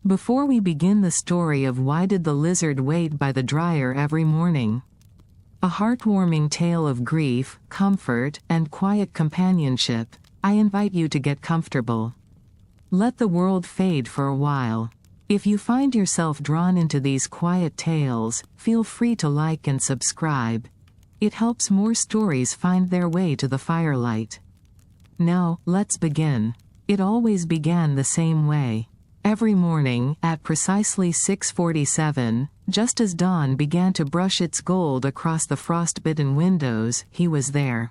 Before we begin the story of why did the lizard wait by the dryer every morning? A heartwarming tale of grief, comfort, and quiet companionship, I invite you to get comfortable. Let the world fade for a while. If you find yourself drawn into these quiet tales, feel free to like and subscribe. It helps more stories find their way to the firelight. Now, let's begin. It always began the same way. Every morning, at precisely 6:47, just as dawn began to brush its gold across the frost-bitten windows, he was there.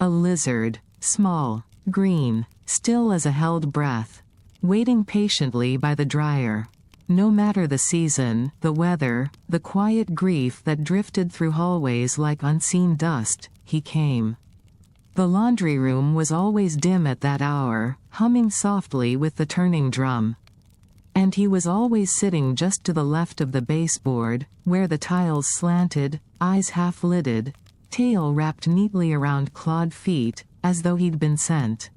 A lizard, small, green, still as a held breath, waiting patiently by the dryer. No matter the season, the weather, the quiet grief that drifted through hallways like unseen dust, he came. The laundry room was always dim at that hour, humming softly with the turning drum. And he was always sitting just to the left of the baseboard, where the tiles slanted, eyes half-lidded, tail wrapped neatly around clawed feet, as though he'd been sent.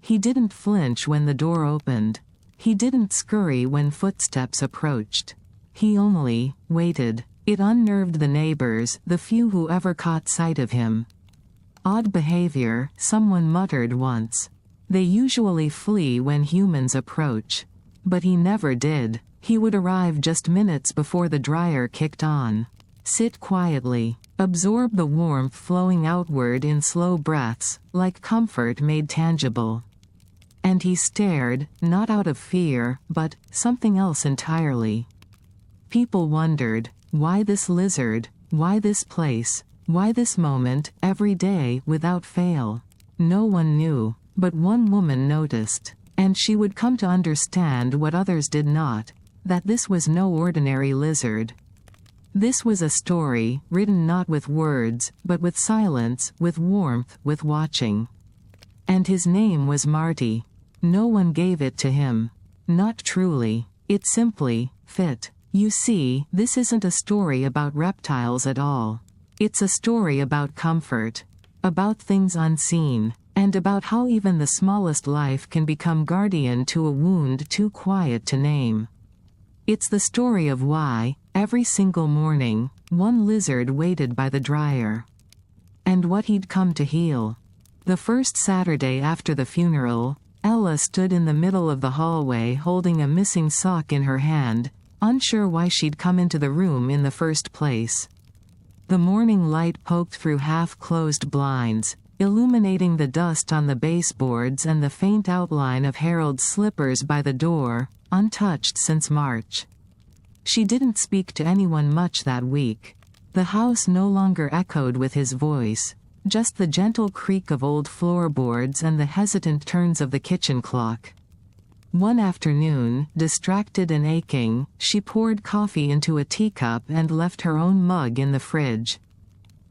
He didn't flinch when the door opened. He didn't scurry when footsteps approached. He only waited. It unnerved the neighbors, the few who ever caught sight of him. Odd behavior, someone muttered once. They usually flee when humans approach. But he never did. He would arrive just minutes before the dryer kicked on. Sit quietly. Absorb the warmth flowing outward in slow breaths, like comfort made tangible. And he stared, not out of fear, but something else entirely. People wondered, why this lizard? Why this place? Why this moment, every day, without fail? No one knew, but one woman noticed. And she would come to understand what others did not, that this was no ordinary lizard. This was a story, written not with words, but with silence, with warmth, with watching. And his name was Marty. No one gave it to him. Not truly. It simply fit. You see, this isn't a story about reptiles at all. It's a story about comfort. About things unseen. And about how even the smallest life can become guardian to a wound too quiet to name. It's the story of why, every single morning, one lizard waited by the dryer. And what he'd come to heal. The first Saturday after the funeral, Ella stood in the middle of the hallway holding a missing sock in her hand, unsure why she'd come into the room in the first place. The morning light poked through half-closed blinds, illuminating the dust on the baseboards and the faint outline of Harold's slippers by the door, untouched since March. She didn't speak to anyone much that week. The house no longer echoed with his voice, just the gentle creak of old floorboards and the hesitant turns of the kitchen clock. One afternoon, distracted and aching, she poured coffee into a teacup and left her own mug in the fridge.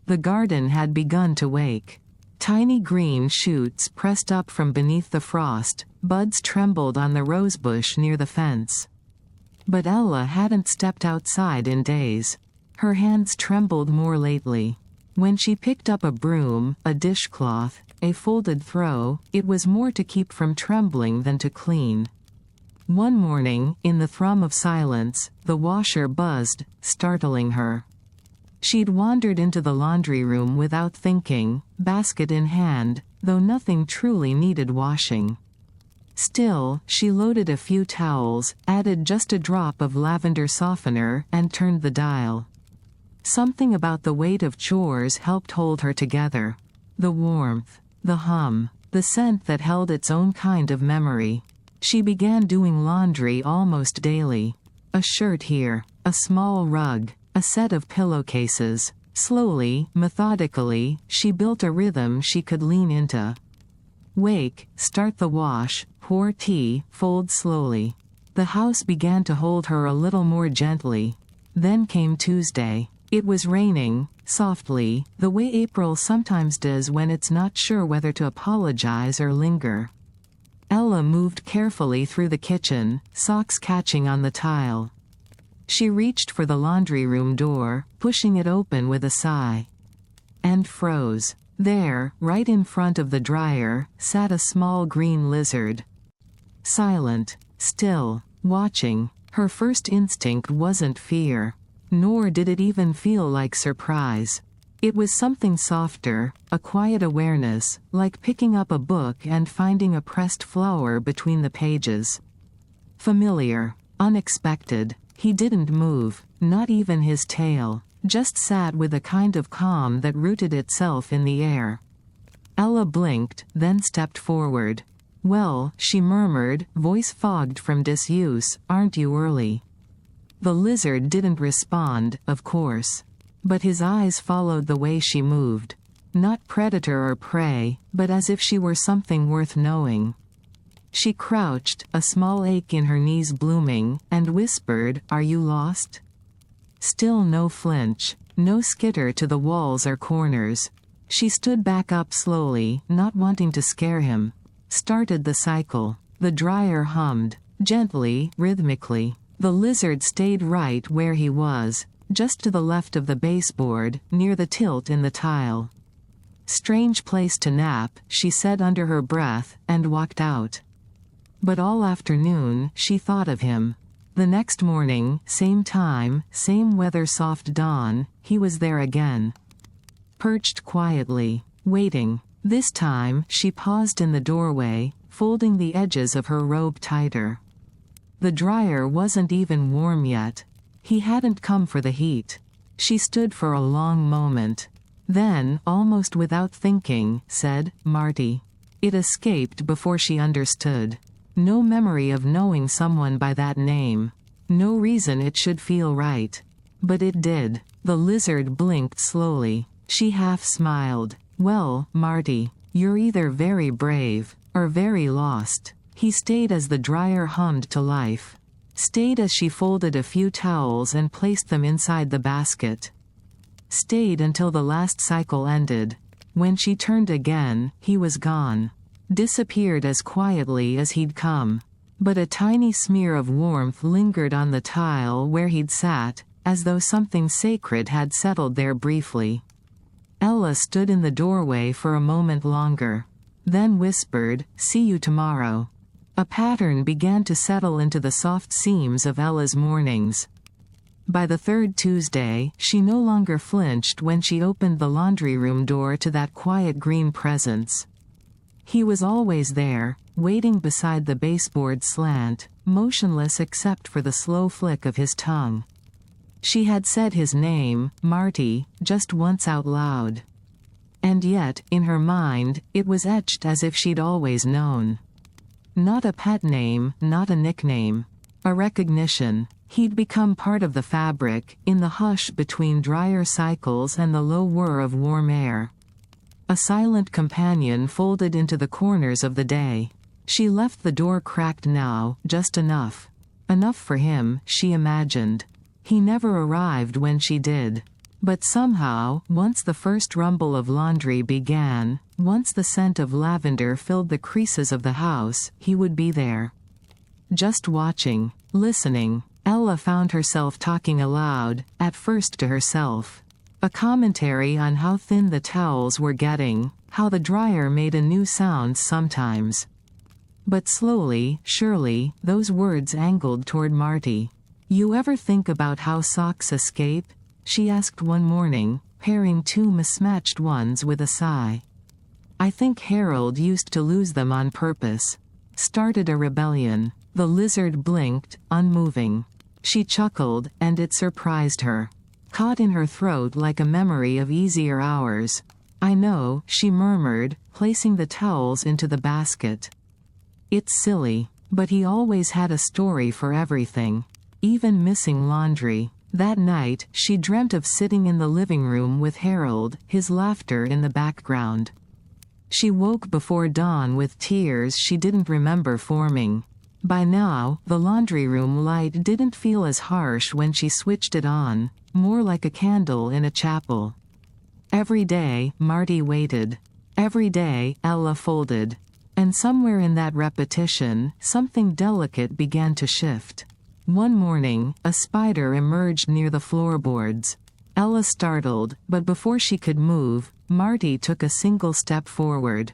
The garden had begun to wake. Tiny green shoots pressed up from beneath the frost, buds trembled on the rosebush near the fence. But Ella hadn't stepped outside in days. Her hands trembled more lately. When she picked up a broom, a dishcloth, a folded throw, it was more to keep from trembling than to clean. One morning, in the thrum of silence, the washer buzzed, startling her. She'd wandered into the laundry room without thinking, basket in hand, though nothing truly needed washing. Still, she loaded a few towels, added just a drop of lavender softener, and turned the dial. Something about the weight of chores helped hold her together. The warmth, the hum, the scent that held its own kind of memory. She began doing laundry almost daily. A shirt here, a small rug, a set of pillowcases. Slowly, methodically, she built a rhythm she could lean into. Wake, start the wash, pour tea, fold slowly. The house began to hold her a little more gently. Then came Tuesday. It was raining, softly, the way April sometimes does when it's not sure whether to apologize or linger. Ella moved carefully through the kitchen, socks catching on the tile. She reached for the laundry room door, pushing it open with a sigh. And froze. There, right in front of the dryer, sat a small green lizard. Silent, still, watching. Her first instinct wasn't fear. Nor did it even feel like surprise. It was something softer, a quiet awareness, like picking up a book and finding a pressed flower between the pages. Familiar. Unexpected. He didn't move, not even his tail, just sat with a kind of calm that rooted itself in the air. Ella blinked, then stepped forward. "Well," she murmured, voice fogged from disuse, "aren't you early?" The lizard didn't respond, of course. But his eyes followed the way she moved. Not predator or prey, but as if she were something worth knowing. She crouched, a small ache in her knees blooming, and whispered, "Are you lost?" Still no flinch, no skitter to the walls or corners. She stood back up slowly, not wanting to scare him. Started the cycle. The dryer hummed, gently, rhythmically. The lizard stayed right where he was, just to the left of the baseboard, near the tilt in the tile. "Strange place to nap," she said under her breath, and walked out. But all afternoon, she thought of him. The next morning, same time, same weather, soft dawn, he was there again. Perched quietly, waiting. This time, she paused in the doorway, folding the edges of her robe tighter. The dryer wasn't even warm yet. He hadn't come for the heat. She stood for a long moment. Then, almost without thinking, said, "Marty." It escaped before she understood. No memory of knowing someone by that name. No reason it should feel right. But it did. The lizard blinked slowly. She half smiled. "Well, Marty, you're either very brave, or very lost." He stayed as the dryer hummed to life. Stayed as she folded a few towels and placed them inside the basket. Stayed until the last cycle ended. When she turned again, he was gone. Disappeared as quietly as he'd come. But a tiny smear of warmth lingered on the tile where he'd sat, as though something sacred had settled there briefly. Ella stood in the doorway for a moment longer. Then whispered, "See you tomorrow." A pattern began to settle into the soft seams of Ella's mornings. By the third Tuesday, she no longer flinched when she opened the laundry room door to that quiet green presence. He was always there, waiting beside the baseboard slant, motionless except for the slow flick of his tongue. She had said his name, Marty, just once out loud. And yet, in her mind, it was etched as if she'd always known. Not a pet name, not a nickname. A recognition. He'd become part of the fabric, in the hush between dryer cycles and the low whir of warm air. A silent companion folded into the corners of the day. She left the door cracked now, just enough. Enough for him, she imagined. He never arrived when she did. But somehow, once the first rumble of laundry began, once the scent of lavender filled the creases of the house, he would be there. Just watching, listening. Ella found herself talking aloud, at first to herself. A commentary on how thin the towels were getting, how the dryer made a new sound sometimes. But slowly, surely, those words angled toward Marty. "You ever think about how socks escape?" she asked one morning, pairing two mismatched ones with a sigh. "I think Harold used to lose them on purpose. Started a rebellion." The lizard blinked, unmoving. She chuckled, and it surprised her. Caught in her throat like a memory of easier hours. "I know," she murmured, placing the towels into the basket. "It's silly. But he always had a story for everything. Even missing laundry." That night, she dreamt of sitting in the living room with Harold, his laughter in the background. She woke before dawn with tears she didn't remember forming. By now, the laundry room light didn't feel as harsh when she switched it on, more like a candle in a chapel. Every day, Marty waited. Every day, Ella folded. And somewhere in that repetition, something delicate began to shift. One morning, a spider emerged near the floorboards. Ella startled, but before she could move, Marty took a single step forward.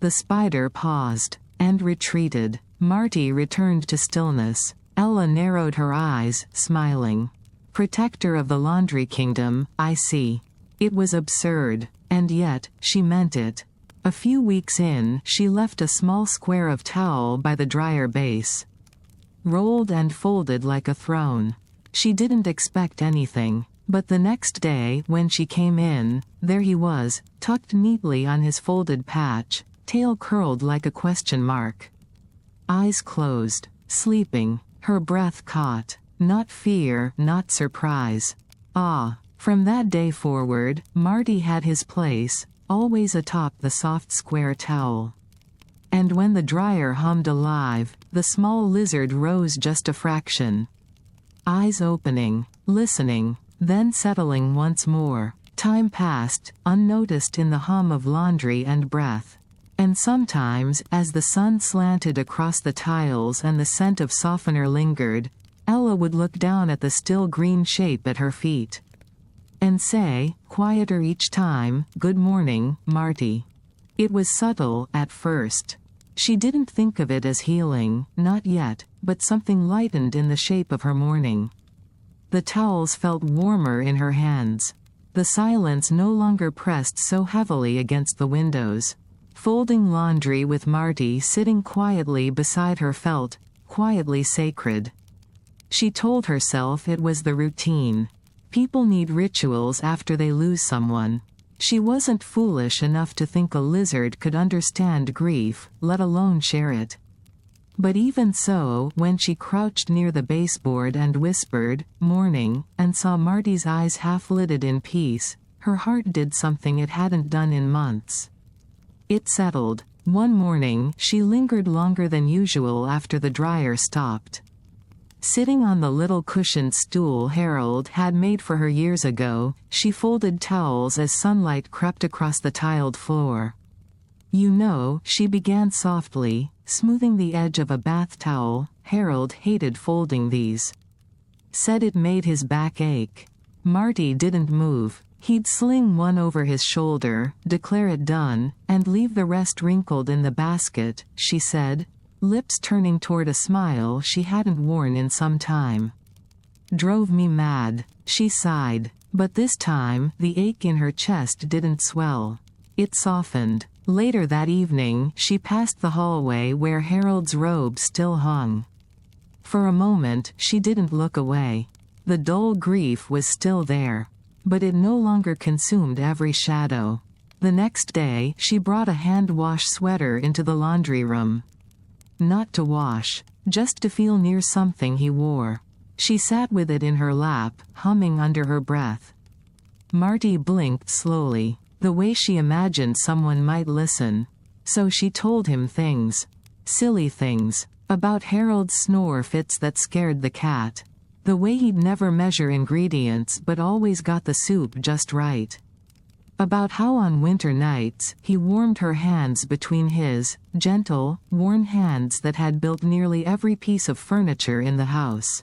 The spider paused, and retreated. Marty returned to stillness. Ella narrowed her eyes, smiling. Protector of the laundry kingdom, I see. It was absurd. And yet, she meant it. A few weeks in, she left a small square of towel by the dryer base. Rolled and folded like a throne. She didn't expect anything. But the next day, when she came in, there he was, tucked neatly on his folded patch, tail curled like a question mark. Eyes closed. Sleeping. Her breath caught. Not fear, not surprise. Ah. From that day forward, Marty had his place, always atop the soft square towel. And when the dryer hummed alive, the small lizard rose just a fraction. Eyes opening, listening, then settling once more. Time passed, unnoticed in the hum of laundry and breath. And sometimes, as the sun slanted across the tiles and the scent of softener lingered, Ella would look down at the still green shape at her feet. And say, quieter each time, "Good morning, Marty." It was subtle, at first. She didn't think of it as healing, not yet, but something lightened in the shape of her morning. The towels felt warmer in her hands. The silence no longer pressed so heavily against the windows. Folding laundry with Marty sitting quietly beside her felt, quietly sacred. She told herself it was the routine. People need rituals after they lose someone. She wasn't foolish enough to think a lizard could understand grief, let alone share it. But even so, when she crouched near the baseboard and whispered, "Morning," and saw Marty's eyes half-lidded in peace, her heart did something it hadn't done in months. It settled. One morning, she lingered longer than usual after the dryer stopped. Sitting on the little cushioned stool Harold had made for her years ago, she folded towels as sunlight crept across the tiled floor. "You know," she began softly, smoothing the edge of a bath towel, "Harold hated folding these. Said it made his back ache." Marty didn't move. He'd sling one over his shoulder, declare it done, and leave the rest wrinkled in the basket, she said, lips turning toward a smile she hadn't worn in some time. "Drove me mad," she sighed. But this time, the ache in her chest didn't swell. It softened. Later that evening, she passed the hallway where Harold's robe still hung. For a moment, she didn't look away. The dull grief was still there. But it no longer consumed every shadow. The next day, she brought a hand-wash sweater into the laundry room. Not to wash, just to feel near something he wore. She sat with it in her lap, humming under her breath. Marty blinked slowly, the way she imagined someone might listen. So she told him things. Silly things. About Harold's snore fits that scared the cat. The way he'd never measure ingredients but always got the soup just right. About how on winter nights, he warmed her hands between his, gentle, worn hands that had built nearly every piece of furniture in the house.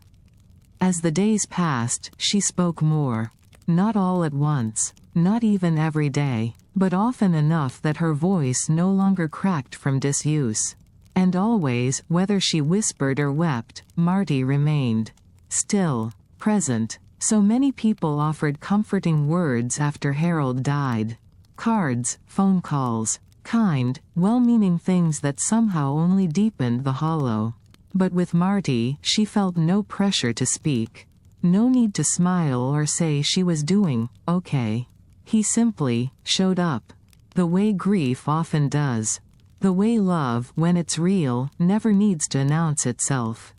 As the days passed, she spoke more. Not all at once, not even every day, but often enough that her voice no longer cracked from disuse. And always, whether she whispered or wept, Marty remained. Still, present. So many people offered comforting words after Harold died. Cards, phone calls, kind, well-meaning things that somehow only deepened the hollow. But with Marty, she felt no pressure to speak. No need to smile or say she was doing okay. He simply showed up. The way grief often does. The way love, when it's real, never needs to announce itself.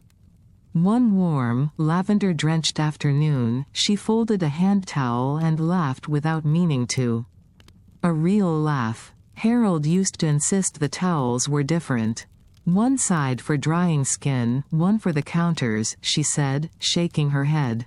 One warm, lavender-drenched afternoon, she folded a hand towel and laughed without meaning to. A real laugh. Harold used to insist the towels were different. One side for drying skin, one for the counters, she said, shaking her head.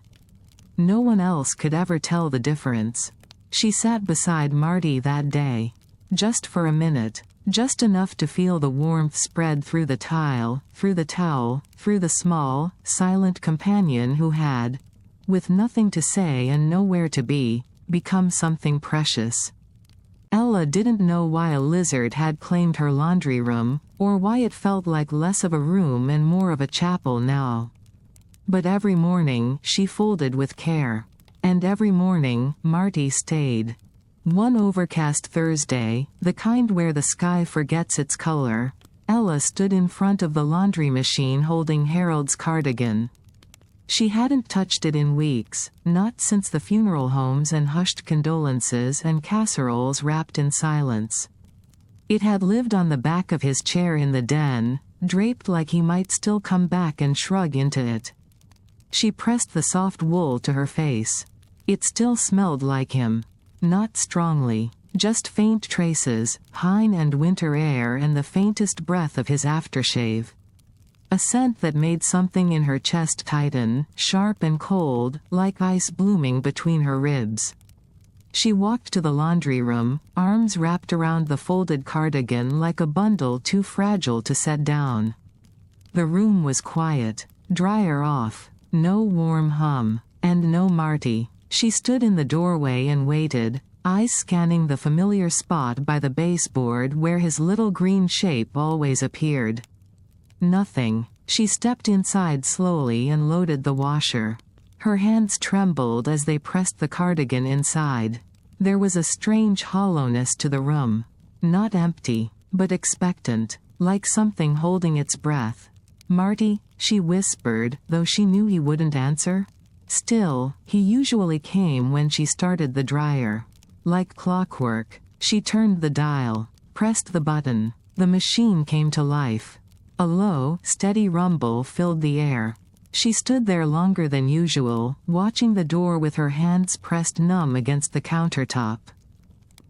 No one else could ever tell the difference. She sat beside Marty that day. Just for a minute. Just enough to feel the warmth spread through the tile, through the towel, through the small, silent companion who had, with nothing to say and nowhere to be, become something precious. Ella didn't know why a lizard had claimed her laundry room, or why it felt like less of a room and more of a chapel now. But every morning, she folded with care. And every morning, Marty stayed. One overcast Thursday, the kind where the sky forgets its color, Ella stood in front of the laundry machine holding Harold's cardigan. She hadn't touched it in weeks, not since the funeral homes and hushed condolences and casseroles wrapped in silence. It had lived on the back of his chair in the den, draped like he might still come back and shrug into it. She pressed the soft wool to her face. It still smelled like him. Not strongly, just faint traces, pine and winter air and the faintest breath of his aftershave. A scent that made something in her chest tighten, sharp and cold, like ice blooming between her ribs. She walked to the laundry room, arms wrapped around the folded cardigan like a bundle too fragile to set down. The room was quiet, dryer off, no warm hum, and no Marty. She stood in the doorway and waited, eyes scanning the familiar spot by the baseboard where his little green shape always appeared. Nothing. She stepped inside slowly and loaded the washer. Her hands trembled as they pressed the cardigan inside. There was a strange hollowness to the room. Not empty, but expectant, like something holding its breath. "Marty," she whispered, though she knew he wouldn't answer. Still, he usually came when she started the dryer. Like clockwork, she turned the dial, pressed the button. The machine came to life. A low, steady rumble filled the air. She stood there longer than usual, watching the door with her hands pressed numb against the countertop.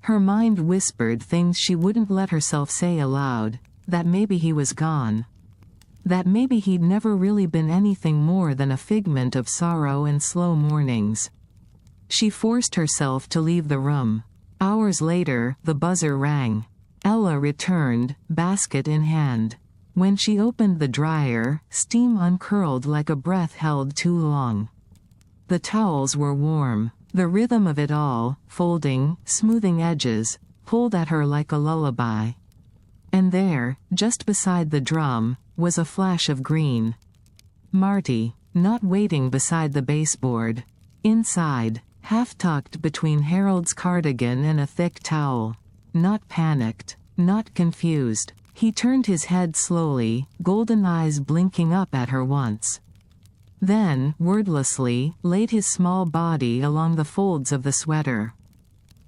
Her mind whispered things she wouldn't let herself say aloud, that maybe he was gone. That maybe he'd never really been anything more than a figment of sorrow and slow mornings. She forced herself to leave the room. Hours later, the buzzer rang. Ella returned, basket in hand. When she opened the dryer, steam uncurled like a breath held too long. The towels were warm. The rhythm of it all, folding, smoothing edges, pulled at her like a lullaby. And there, just beside the drum, was a flash of green. Marty, not waiting beside the baseboard. Inside, half-tucked between Harold's cardigan and a thick towel. Not panicked, not confused. He turned his head slowly, golden eyes blinking up at her once. Then, wordlessly, laid his small body along the folds of the sweater.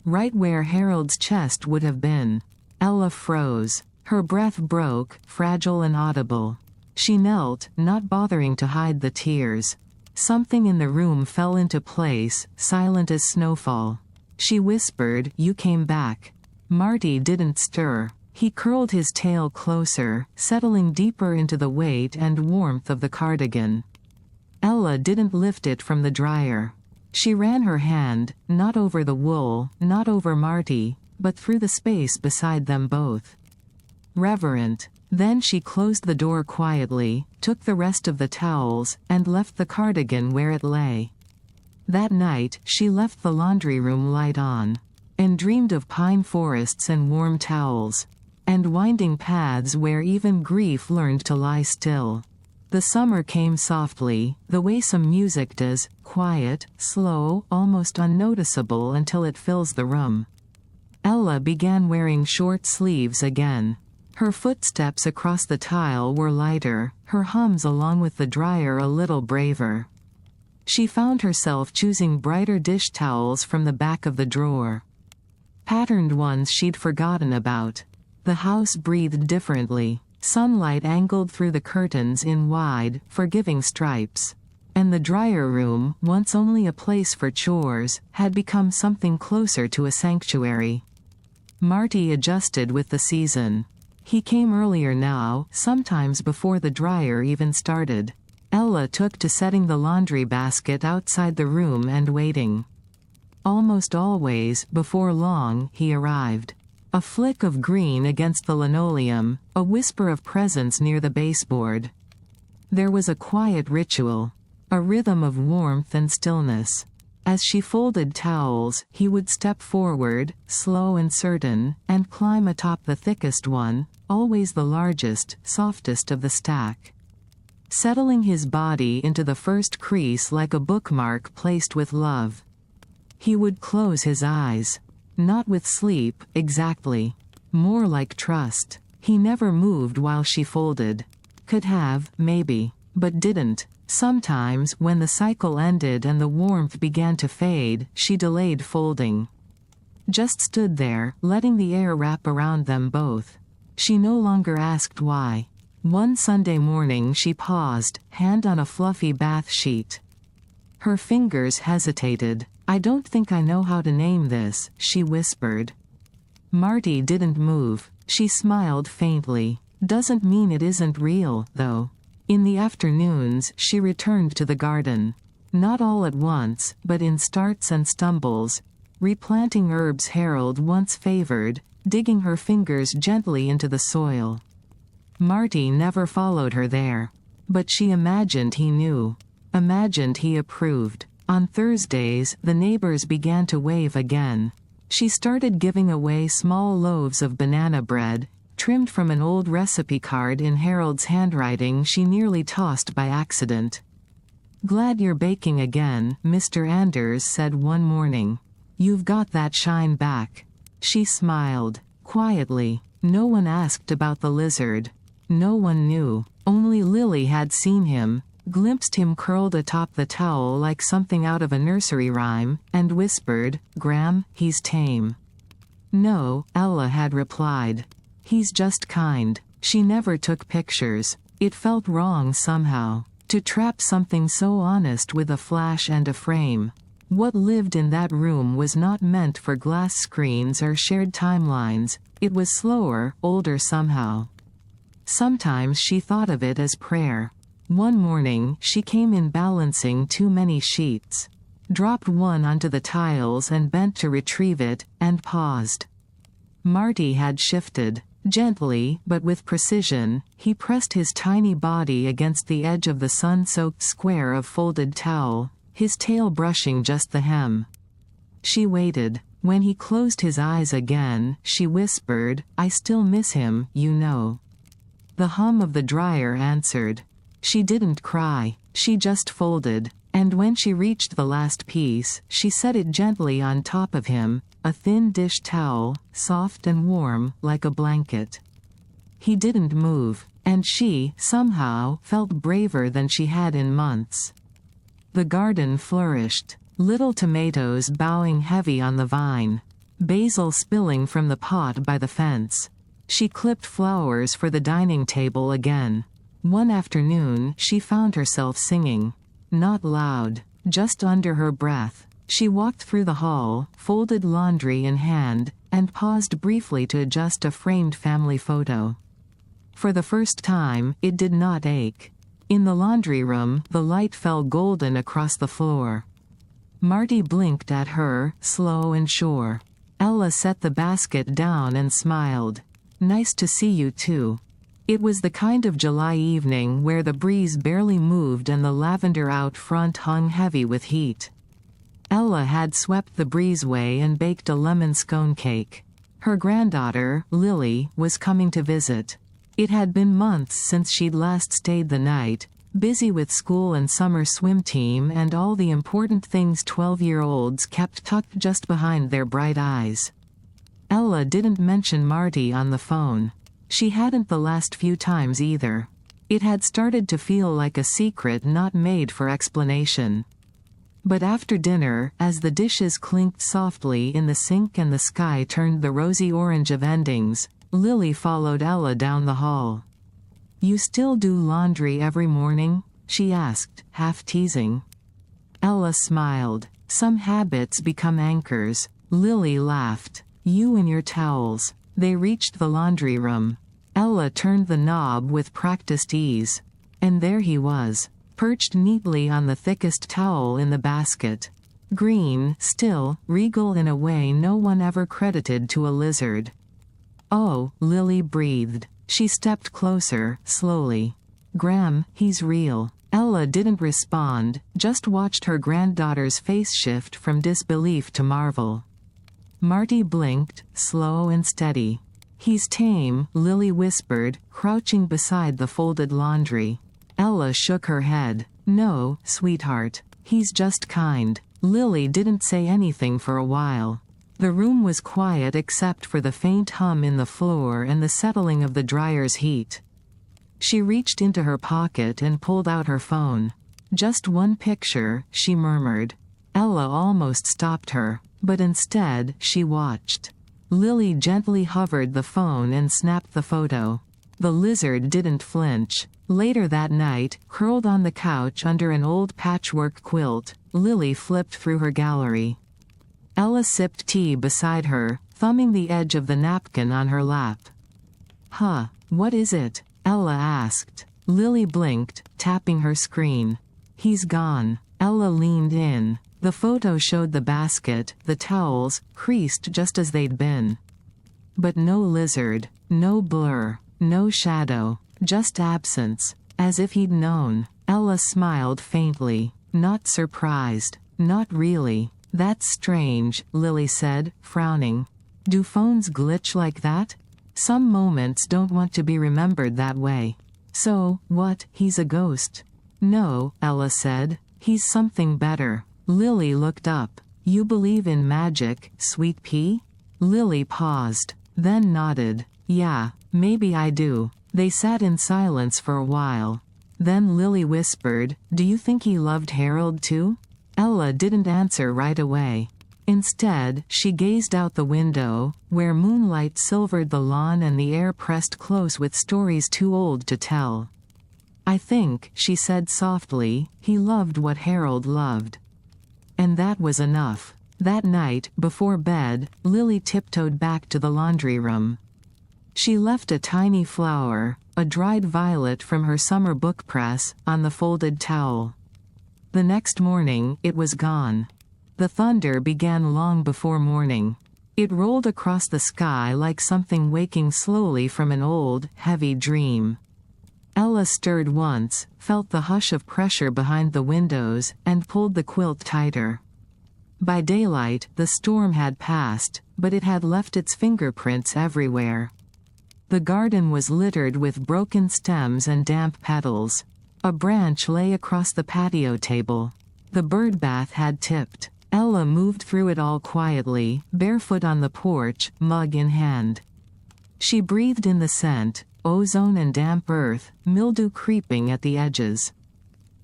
Right where Harold's chest would have been. Ella froze. Her breath broke, fragile and audible. She knelt, not bothering to hide the tears. Something in the room fell into place, silent as snowfall. She whispered, "You came back." Marty didn't stir. He curled his tail closer, settling deeper into the weight and warmth of the cardigan. Ella didn't lift it from the dryer. She ran her hand, not over the wool, not over Marty, but through the space beside them both. Reverent. Then she closed the door quietly, took the rest of the towels, and left the cardigan where it lay. That night, she left the laundry room light on, and dreamed of pine forests and warm towels. And winding paths where even grief learned to lie still. The summer came softly, the way some music does, quiet, slow, almost unnoticeable until it fills the room. Ella began wearing short sleeves again. Her footsteps across the tile were lighter, her hums along with the dryer a little braver. She found herself choosing brighter dish towels from the back of the drawer. Patterned ones she'd forgotten about. The house breathed differently. Sunlight angled through the curtains in wide, forgiving stripes. And the dryer room, once only a place for chores, had become something closer to a sanctuary. Marty adjusted with the season. He came earlier now, sometimes before the dryer even started. Ella took to setting the laundry basket outside the room and waiting. Almost always, before long, he arrived. A flick of green against the linoleum, a whisper of presence near the baseboard. There was a quiet ritual, a rhythm of warmth and stillness. As she folded towels, he would step forward, slow and certain, and climb atop the thickest one, always the largest, softest of the stack. Settling his body into the first crease like a bookmark placed with love. He would close his eyes. Not with sleep, exactly. More like trust. He never moved while she folded. Could have, maybe, but didn't. Sometimes, when the cycle ended and the warmth began to fade, she delayed folding. Just stood there, letting the air wrap around them both. She no longer asked why. One Sunday morning she paused, hand on a fluffy bath sheet. Her fingers hesitated. "I don't think I know how to name this," she whispered. Marty didn't move. She smiled faintly. "Doesn't mean it isn't real, though." In the afternoons, she returned to the garden. Not all at once, but in starts and stumbles, replanting herbs Harold once favored, digging her fingers gently into the soil. Marty never followed her there. But she imagined he knew. Imagined he approved. On Thursdays, the neighbors began to wave again. She started giving away small loaves of banana bread, trimmed from an old recipe card in Harold's handwriting she nearly tossed by accident. "Glad you're baking again," Mr. Anders said one morning. "You've got that shine back." She smiled. Quietly. No one asked about the lizard. No one knew. Only Lily had seen him, glimpsed him curled atop the towel like something out of a nursery rhyme, and whispered, "Gram, he's tame." "No," Ella had replied. "He's just kind." She never took pictures. It felt wrong somehow. To trap something so honest with a flash and a frame. What lived in that room was not meant for glass screens or shared timelines. It was slower, older somehow. Sometimes she thought of it as prayer. One morning, she came in balancing too many sheets. Dropped one onto the tiles and bent to retrieve it, and paused. Marty had shifted. Gently, but with precision, he pressed his tiny body against the edge of the sun-soaked square of folded towel, his tail brushing just the hem. She waited. When he closed his eyes again, she whispered, "I still miss him, you know." The hum of the dryer answered. She didn't cry. She just folded. And when she reached the last piece, she set it gently on top of him, a thin dish towel, soft and warm, like a blanket. He didn't move, and she, somehow, felt braver than she had in months. The garden flourished. Little tomatoes bowing heavy on the vine. Basil spilling from the pot by the fence. She clipped flowers for the dining table again. One afternoon, she found herself singing. Not loud, just under her breath. She walked through the hall, folded laundry in hand, and paused briefly to adjust a framed family photo. For the first time, it did not ache. In the laundry room, the light fell golden across the floor. Marty blinked at her, slow and sure. Ella set the basket down and smiled. "Nice to see you too." It was the kind of July evening where the breeze barely moved and the lavender out front hung heavy with heat. Ella had swept the breezeway and baked a lemon scone cake. Her granddaughter, Lily, was coming to visit. It had been months since she'd last stayed the night, busy with school and summer swim team and all the important things 12-year-olds kept tucked just behind their bright eyes. Ella didn't mention Marty on the phone. She hadn't the last few times either. It had started to feel like a secret not made for explanation. But after dinner, as the dishes clinked softly in the sink and the sky turned the rosy orange of endings, Lily followed Ella down the hall. "You still do laundry every morning?" she asked, half teasing. Ella smiled. "Some habits become anchors." Lily laughed. "You and your towels." They reached the laundry room. Ella turned the knob with practiced ease. And there he was, perched neatly on the thickest towel in the basket. Green, still, regal in a way no one ever credited to a lizard. "Oh," Lily breathed. She stepped closer, slowly. "Gram, he's real." Ella didn't respond, just watched her granddaughter's face shift from disbelief to marvel. Marty blinked, slow and steady. "He's tame," Lily whispered, crouching beside the folded laundry. Ella shook her head. "No, sweetheart. He's just kind." Lily didn't say anything for a while. The room was quiet except for the faint hum in the floor and the settling of the dryer's heat. She reached into her pocket and pulled out her phone. "Just one picture," she murmured. Ella almost stopped her, but instead, she watched. Lily gently hovered the phone and snapped the photo. The lizard didn't flinch. Later that night, curled on the couch under an old patchwork quilt, Lily flipped through her gallery. Ella sipped tea beside her, thumbing the edge of the napkin on her lap. "Huh, what is it?" Ella asked. Lily blinked, tapping her screen. "He's gone." Ella leaned in. The photo showed the basket, the towels, creased just as they'd been. But no lizard, no blur, no shadow, just absence, as if he'd known. Ella smiled faintly, not surprised, not really. "That's strange," Lily said, frowning. "Do phones glitch like that? Some moments don't want to be remembered that way." "So, what, he's a ghost?" "No," Ella said. "He's something better." Lily looked up. "You believe in magic, sweet pea?" Lily paused, then nodded. "Yeah, maybe I do." They sat in silence for a while. Then Lily whispered, "Do you think he loved Harold too?" Ella didn't answer right away. Instead, she gazed out the window, where moonlight silvered the lawn and the air pressed close with stories too old to tell. "I think," she said softly, "he loved what Harold loved." And that was enough. That night, before bed, Lily tiptoed back to the laundry room. She left a tiny flower, a dried violet from her summer book press, on the folded towel. The next morning, it was gone. The thunder began long before morning. It rolled across the sky like something waking slowly from an old, heavy dream. Ella stirred once, felt the hush of pressure behind the windows, and pulled the quilt tighter. By daylight, the storm had passed, but it had left its fingerprints everywhere. The garden was littered with broken stems and damp petals. A branch lay across the patio table. The bird bath had tipped. Ella moved through it all quietly, barefoot on the porch, mug in hand. She breathed in the scent, ozone and damp earth, mildew creeping at the edges.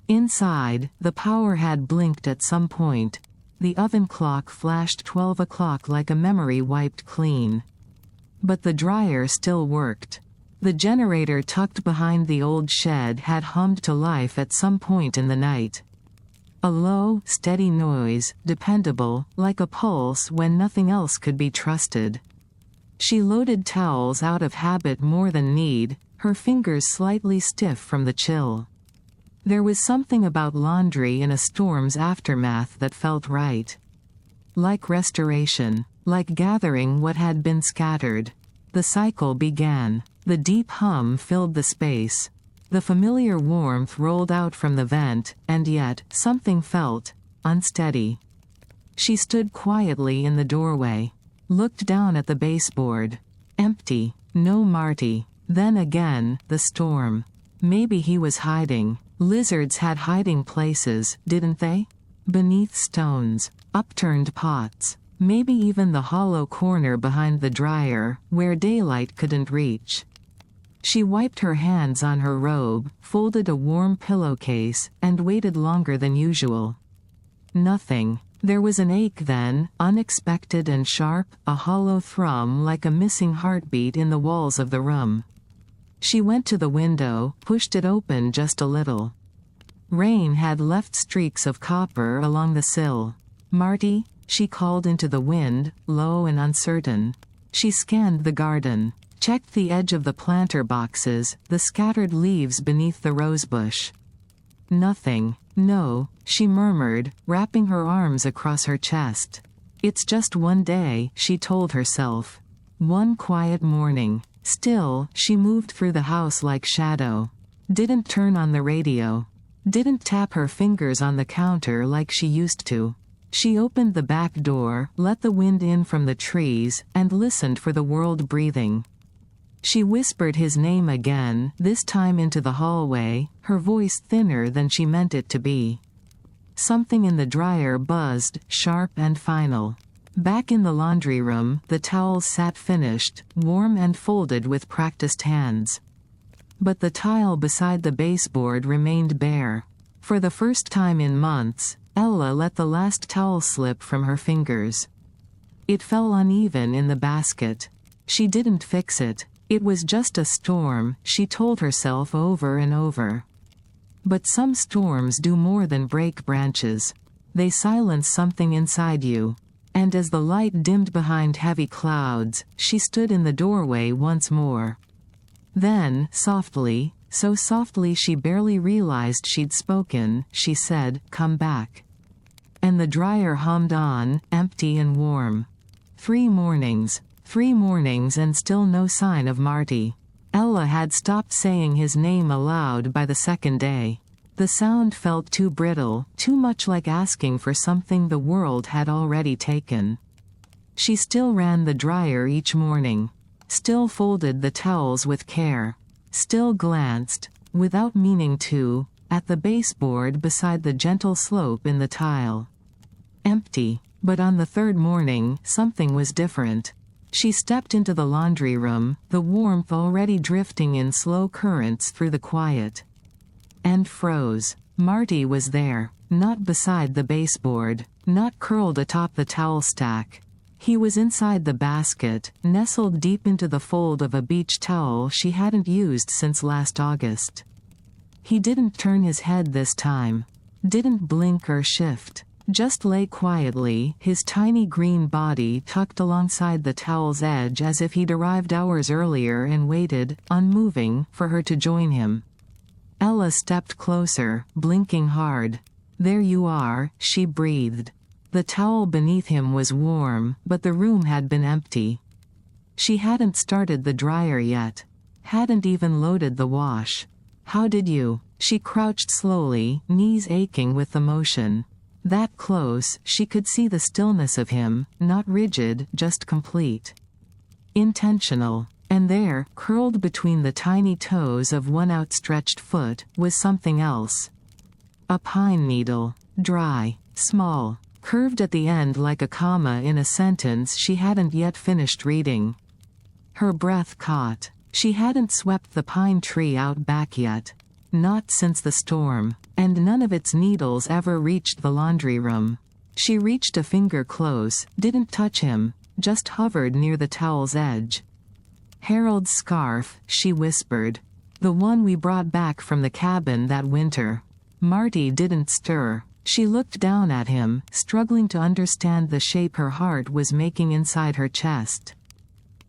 Inside, the power had blinked at some point. The oven clock flashed 12 o'clock like a memory wiped clean. But the dryer still worked. The generator tucked behind the old shed had hummed to life at some point in the night. A low, steady noise, dependable, like a pulse when nothing else could be trusted. She loaded towels out of habit more than need, her fingers slightly stiff from the chill. There was something about laundry in a storm's aftermath that felt right. Like restoration, like gathering what had been scattered. The cycle began. The deep hum filled the space. The familiar warmth rolled out from the vent, and yet, something felt unsteady. She stood quietly in the doorway. Looked down at the baseboard. Empty. No Marty. Then again, the storm. Maybe he was hiding. Lizards had hiding places, didn't they? Beneath stones. Upturned pots. Maybe even the hollow corner behind the dryer, where daylight couldn't reach. She wiped her hands on her robe, folded a warm pillowcase, and waited longer than usual. Nothing. There was an ache then, unexpected and sharp, a hollow thrum like a missing heartbeat in the walls of the room. She went to the window, pushed it open just a little. Rain had left streaks of copper along the sill. "Marty?" she called into the wind, low and uncertain. She scanned the garden. Checked the edge of the planter boxes, the scattered leaves beneath the rosebush. Nothing. "No," she murmured, wrapping her arms across her chest. "It's just one day," she told herself. One quiet morning. Still, she moved through the house like shadow. Didn't turn on the radio. Didn't tap her fingers on the counter like she used to. She opened the back door, let the wind in from the trees, and listened for the world breathing. She whispered his name again, this time into the hallway, her voice thinner than she meant it to be. Something in the dryer buzzed, sharp and final. Back in the laundry room, the towels sat finished, warm and folded with practiced hands. But the tile beside the baseboard remained bare. For the first time in months, Ella let the last towel slip from her fingers. It fell uneven in the basket. She didn't fix it. It was just a storm, she told herself over and over. But some storms do more than break branches. They silence something inside you. And as the light dimmed behind heavy clouds, she stood in the doorway once more. Then, softly, so softly she barely realized she'd spoken, she said, "Come back." And the dryer hummed on, empty and warm. 3 mornings and still no sign of Marty. Ella had stopped saying his name aloud by the second day. The sound felt too brittle, too much like asking for something the world had already taken. She still ran the dryer each morning. Still folded the towels with care. Still glanced, without meaning to, at the baseboard beside the gentle slope in the tile. Empty. But on the 3rd morning, something was different. She stepped into the laundry room, the warmth already drifting in slow currents through the quiet. And froze. Marty was there. Not beside the baseboard. Not curled atop the towel stack. He was inside the basket, nestled deep into the fold of a beach towel she hadn't used since last August. He didn't turn his head this time. Didn't blink or shift. Just lay quietly, his tiny green body tucked alongside the towel's edge as if he'd arrived hours earlier and waited, unmoving, for her to join him. Ella stepped closer, blinking hard. "There you are," she breathed. The towel beneath him was warm, but the room had been empty. She hadn't started the dryer yet. Hadn't even loaded the wash. "How did you?" She crouched slowly, knees aching with the motion. That close, she could see the stillness of him, not rigid, just complete. Intentional. And there, curled between the tiny toes of one outstretched foot, was something else. A pine needle. Dry. Small. Curved at the end like a comma in a sentence she hadn't yet finished reading. Her breath caught. She hadn't swept the pine tree out back yet. Not since the storm. And none of its needles ever reached the laundry room. She reached a finger close, didn't touch him, just hovered near the towel's edge. "Harold's scarf," she whispered. "The one we brought back from the cabin that winter." Marty didn't stir. She looked down at him, struggling to understand the shape her heart was making inside her chest.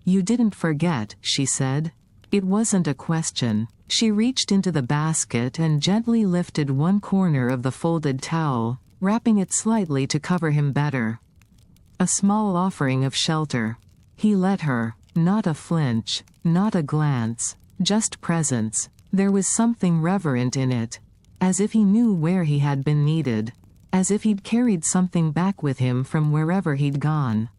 "You didn't forget," she said. It wasn't a question. She reached into the basket and gently lifted one corner of the folded towel, wrapping it slightly to cover him better. A small offering of shelter. He let her. Not a flinch. Not a glance. Just presence. There was something reverent in it. As if he knew where he had been needed. As if he'd carried something back with him from wherever he'd gone.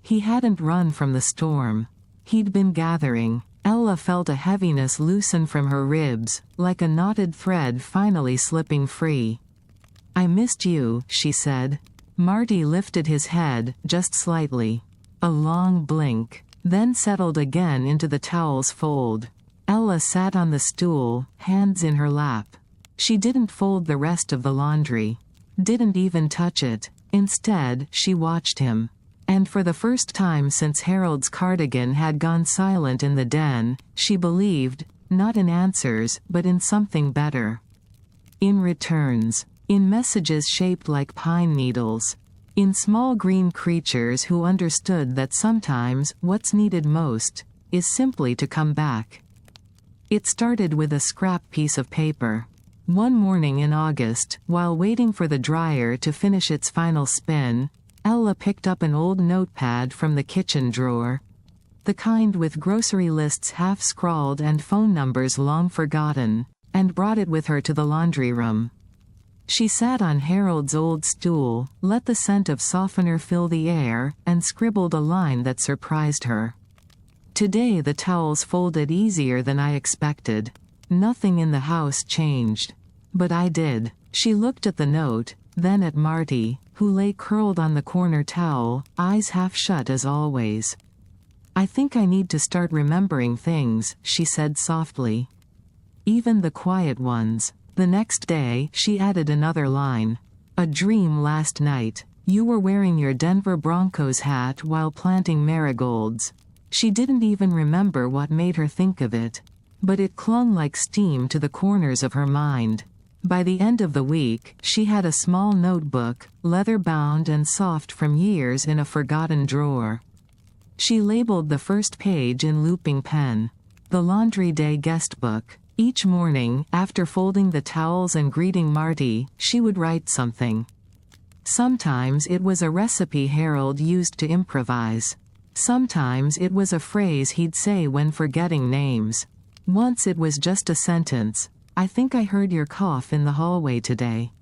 He hadn't run from the storm. He'd been gathering. Ella felt a heaviness loosen from her ribs, like a knotted thread finally slipping free. "I missed you," she said. Marty lifted his head, just slightly. A long blink. Then settled again into the towel's fold. Ella sat on the stool, hands in her lap. She didn't fold the rest of the laundry. Didn't even touch it. Instead, she watched him. And for the first time since Harold's cardigan had gone silent in the den, she believed, not in answers, but in something better. In returns. In messages shaped like pine needles. In small green creatures who understood that sometimes, what's needed most, is simply to come back. It started with a scrap piece of paper. One morning in August, while waiting for the dryer to finish its final spin, Ella picked up an old notepad from the kitchen drawer. The kind with grocery lists half-scrawled and phone numbers long forgotten. and brought it with her to the laundry room. She sat on Harold's old stool, let the scent of softener fill the air, and scribbled a line that surprised her. Today the towels folded easier than I expected. Nothing in the house changed. But I did. She looked at the note, then at Marty, who lay curled on the corner towel, eyes half shut as always. I think I need to start remembering things, she said softly. Even the quiet ones. The next day, she added another line. A dream last night. You were wearing your Denver Broncos hat while planting marigolds. She didn't even remember what made her think of it. But it clung like steam to the corners of her mind. By the end of the week, she had a small notebook, leather-bound and soft from years in a forgotten drawer. She labeled the first page in looping pen. The Laundry Day guest book. Each morning, after folding the towels and greeting Marty, she would write something. Sometimes it was a recipe Harold used to improvise. Sometimes it was a phrase he'd say when forgetting names. Once it was just a sentence. I think I heard your cough in the hallway today.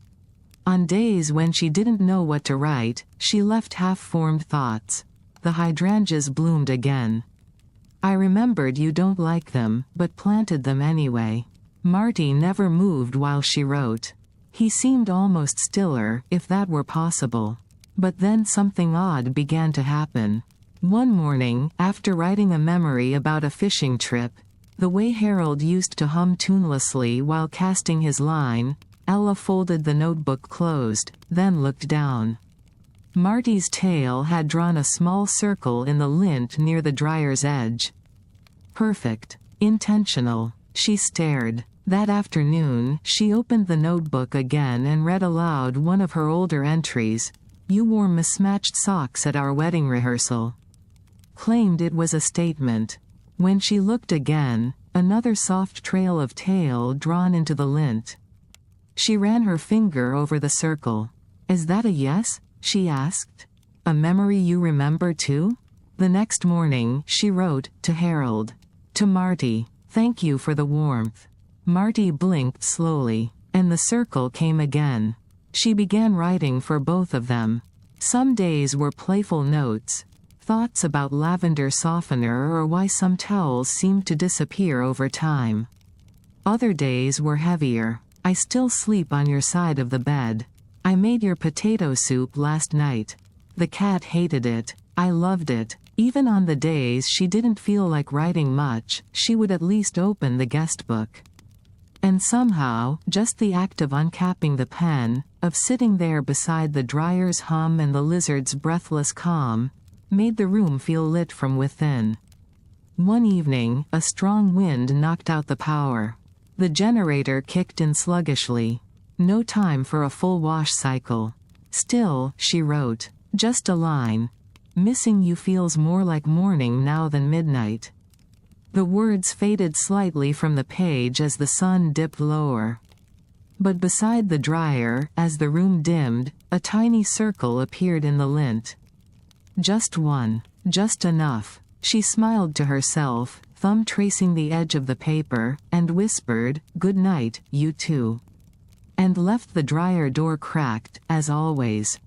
On days when she didn't know what to write, she left half-formed thoughts. The hydrangeas bloomed again. I remembered you don't like them, but planted them anyway. Marty never moved while she wrote. He seemed almost stiller, if that were possible. But then something odd began to happen. One morning, after writing a memory about a fishing trip, the way Harold used to hum tunelessly while casting his line, Ella folded the notebook closed, then looked down. Marty's tail had drawn a small circle in the lint near the dryer's edge. Perfect. Intentional. She stared. That afternoon, she opened the notebook again and read aloud one of her older entries. You wore mismatched socks at our wedding rehearsal. Claimed it was a statement. When she looked again, another soft trail of tail drawn into the lint. She ran her finger over the circle. Is that a yes? She asked. A memory you remember too? The next morning, she wrote, to Harold. To Marty. Thank you for the warmth. Marty blinked slowly. And the circle came again. She began writing for both of them. Some days were playful notes. Thoughts about lavender softener or why some towels seemed to disappear over time. Other days were heavier. I still sleep on your side of the bed. I made your potato soup last night. The cat hated it. I loved it. Even on the days she didn't feel like writing much, she would at least open the guest book. And somehow, just the act of uncapping the pen, of sitting there beside the dryer's hum and the lizard's breathless calm, made the room feel lit from within. One evening, a strong wind knocked out the power. The generator kicked in sluggishly. No time for a full wash cycle. Still, she wrote. Just a line. Missing you feels more like morning now than midnight. The words faded slightly from the page as the sun dipped lower. But beside the dryer, as the room dimmed, a tiny circle appeared in the lint. Just one. Just enough. She smiled to herself, thumb tracing the edge of the paper, and whispered, "Good night, you too." And left the dryer door cracked, as always.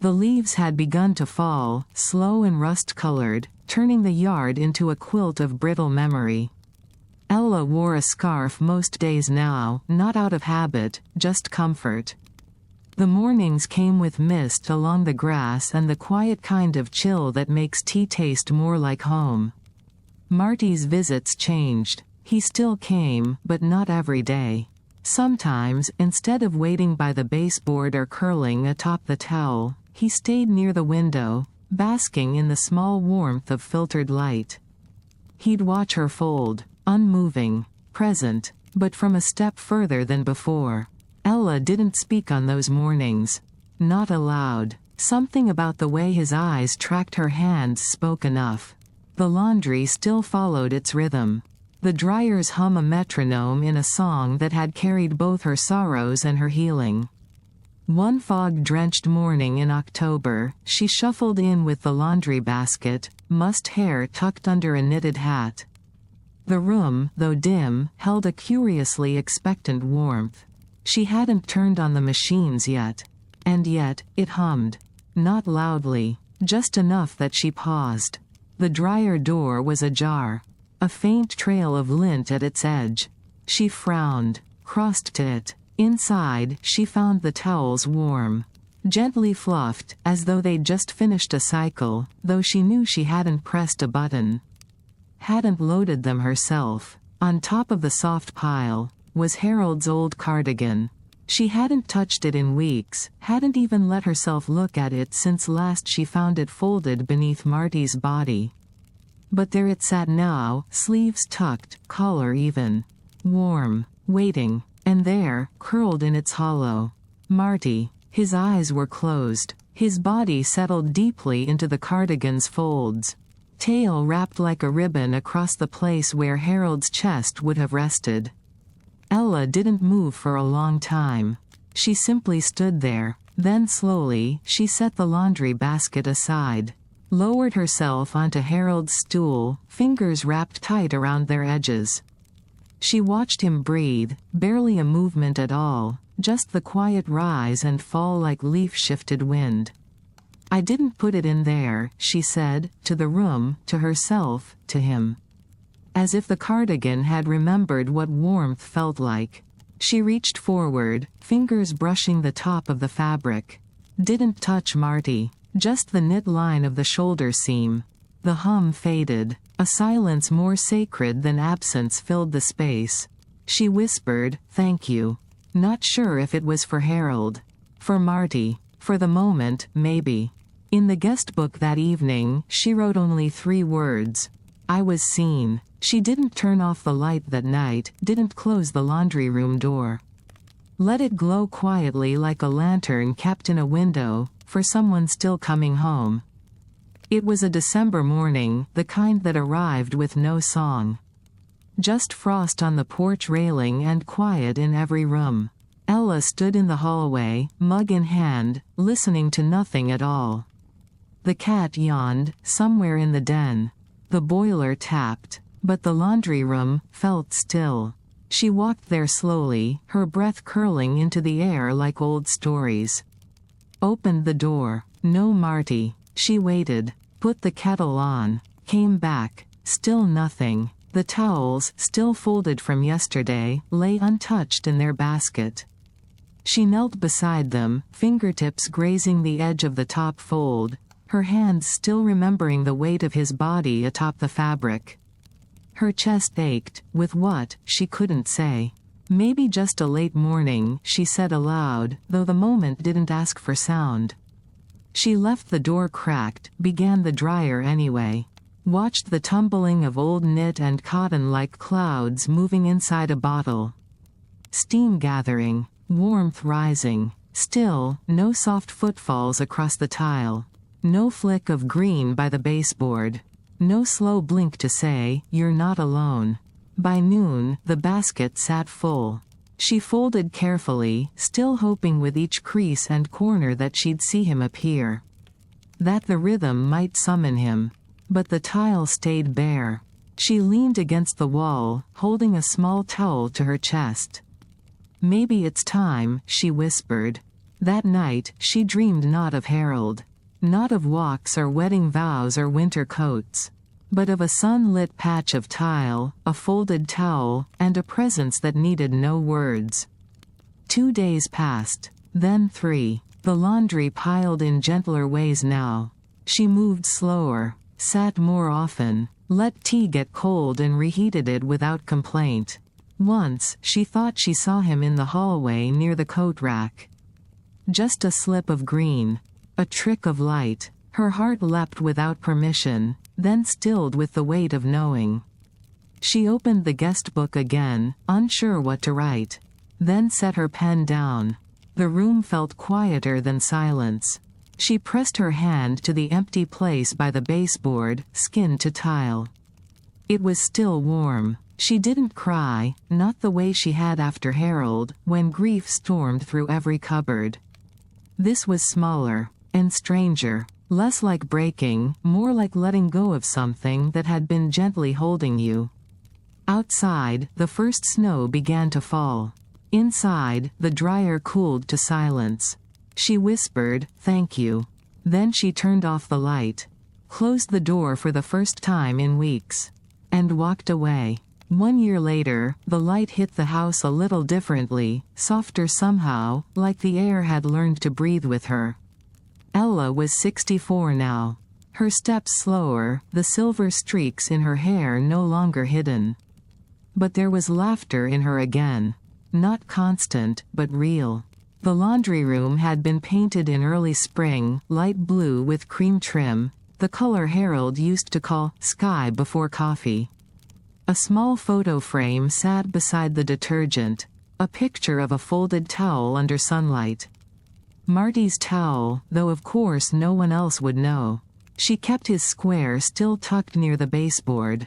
The leaves had begun to fall, slow and rust-colored, turning the yard into a quilt of brittle memory. Ella wore a scarf most days now, not out of habit, just comfort. The mornings came with mist along the grass and the quiet kind of chill that makes tea taste more like home. Marty's visits changed. He still came, but not every day. Sometimes, instead of waiting by the baseboard or curling atop the towel, he stayed near the window, basking in the small warmth of filtered light. He'd watch her fold, unmoving, present, but from a step further than before. Ella didn't speak on those mornings. Not aloud. Something about the way his eyes tracked her hands spoke enough. The laundry still followed its rhythm. The dryers hum a metronome in a song that had carried both her sorrows and her healing. One fog-drenched morning in October, she shuffled in with the laundry basket, mussed hair tucked under a knitted hat. The room, though dim, held a curiously expectant warmth. She hadn't turned on the machines yet. And yet, it hummed. Not loudly, just enough that she paused. The dryer door was ajar. A faint trail of lint at its edge. She frowned, crossed to it. Inside, she found the towels warm. Gently fluffed, as though they'd just finished a cycle, though she knew she hadn't pressed a button. Hadn't loaded them herself. On top of the soft pile was Harold's old cardigan. She hadn't touched it in weeks, hadn't even let herself look at it since last she found it folded beneath Marty's body. But there it sat now, sleeves tucked, collar even. Warm, waiting, and there, curled in its hollow. Marty. His eyes were closed. His body settled deeply into the cardigan's folds. Tail wrapped like a ribbon across the place where Harold's chest would have rested. Ella didn't move for a long time. She simply stood there. Then slowly, she set the laundry basket aside. Lowered herself onto Harold's stool, fingers wrapped tight around their edges. She watched him breathe, barely a movement at all, just the quiet rise and fall like leaf-shifted wind. "I didn't put it in there," she said, to the room, to herself, to him. As if the cardigan had remembered what warmth felt like. She reached forward, fingers brushing the top of the fabric. Didn't touch Marty, just the knit line of the shoulder seam. The hum faded. A silence more sacred than absence filled the space. She whispered, "Thank you." Not sure if it was for Harold. For Marty. For the moment, maybe. In the guest book that evening, she wrote only 3 words. "I was seen." She didn't turn off the light that night, didn't close the laundry room door. Let it glow quietly like a lantern kept in a window, for someone still coming home. It was a December morning, the kind that arrived with no song. Just frost on the porch railing and quiet in every room. Ella stood in the hallway, mug in hand, listening to nothing at all. The cat yawned, somewhere in the den. The boiler tapped. But the laundry room felt still. She walked there slowly, her breath curling into the air like old stories. Opened the door. No Marty. She waited. Put the kettle on. Came back. Still nothing. The towels, still folded from yesterday, lay untouched in their basket. She knelt beside them, fingertips grazing the edge of the top fold, her hands still remembering the weight of his body atop the fabric. Her chest ached, with what, she couldn't say. Maybe just a late morning, she said aloud, though the moment didn't ask for sound. She left the door cracked, began the dryer anyway. Watched the tumbling of old knit and cotton like clouds moving inside a bottle. Steam gathering, warmth rising. Still, no soft footfalls across the tile. No flick of green by the baseboard. No slow blink to say, "You're not alone." By noon, the basket sat full. She folded carefully, still hoping with each crease and corner that she'd see him appear. That the rhythm might summon him. But the tile stayed bare. She leaned against the wall, holding a small towel to her chest. "Maybe it's time," she whispered. That night, she dreamed not of Harold. Not of walks or wedding vows or winter coats. But of a sun-lit patch of tile, a folded towel, and a presence that needed no words. 2 days passed. Then 3. The laundry piled in gentler ways now. She moved slower. Sat more often. Let tea get cold and reheated it without complaint. Once, she thought she saw him in the hallway near the coat rack. Just a slip of green. A trick of light. Her heart leapt without permission, then stilled with the weight of knowing. She opened the guest book again, unsure what to write. Then set her pen down. The room felt quieter than silence. She pressed her hand to the empty place by the baseboard, skin to tile. It was still warm. She didn't cry, not the way she had after Harold, when grief stormed through every cupboard. This was smaller. And stranger. Less like breaking, more like letting go of something that had been gently holding you. Outside, the first snow began to fall. Inside, the dryer cooled to silence. She whispered, "Thank you." Then she turned off the light, closed the door for the first time in weeks, and walked away. 1 year later, the light hit the house a little differently, softer somehow, like the air had learned to breathe with her. Ella was 64 now. Her steps slower, the silver streaks in her hair no longer hidden. But there was laughter in her again. Not constant, but real. The laundry room had been painted in early spring, light blue with cream trim, the color Harold used to call sky before coffee. A small photo frame sat beside the detergent, a picture of a folded towel under sunlight. Marty's towel, though of course no one else would know. She kept his square still tucked near the baseboard.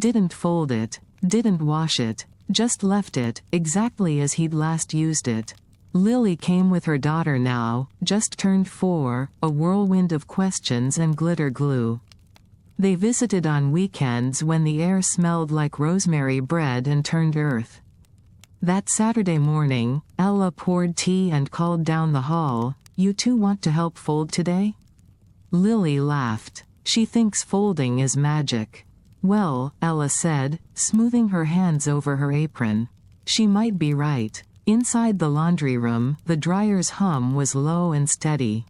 Didn't fold it, didn't wash it, just left it, exactly as he'd last used it. Lily came with her daughter now, just turned 4, a whirlwind of questions and glitter glue. They visited on weekends when the air smelled like rosemary bread and turned earth. That Saturday morning, Ella poured tea and called down the hall, "You two want to help fold today?" Lily laughed. She thinks folding is magic. Well, Ella said, smoothing her hands over her apron. She might be right. Inside the laundry room, the dryer's hum was low and steady.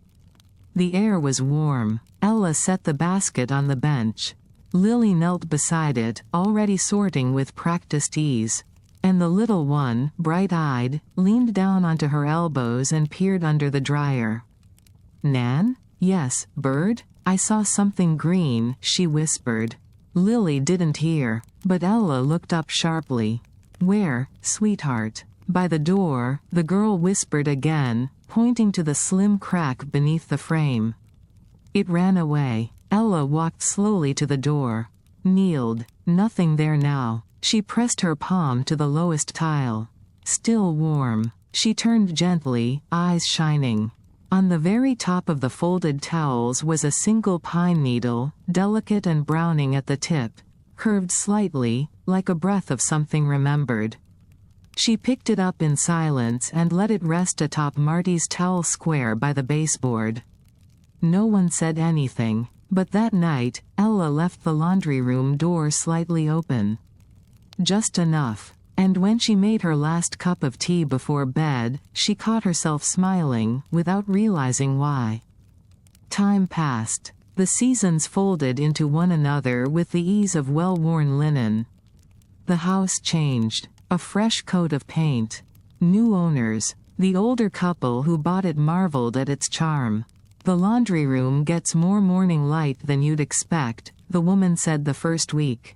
The air was warm. Ella set the basket on the bench. Lily knelt beside it, already sorting with practiced ease. And the little one, bright-eyed, leaned down onto her elbows and peered under the dryer. "Nan?" "Yes, Bird? I saw something green," she whispered. Lily didn't hear, but Ella looked up sharply. "Where, sweetheart?" By the door, the girl whispered again, pointing to the slim crack beneath the frame. It ran away. Ella walked slowly to the door. Kneeled. Nothing there now. She pressed her palm to the lowest tile. Still warm. She turned gently, eyes shining. On the very top of the folded towels was a single pine needle, delicate and browning at the tip, curved slightly, like a breath of something remembered. She picked it up in silence and let it rest atop Marty's towel square by the baseboard. No one said anything, but that night, Ella left the laundry room door slightly open. Just enough. And when she made her last cup of tea before bed, she caught herself smiling, without realizing why. Time passed. The seasons folded into one another with the ease of well-worn linen. The house changed. A fresh coat of paint. New owners. The older couple who bought it marveled at its charm. "The laundry room gets more morning light than you'd expect," the woman said the first week.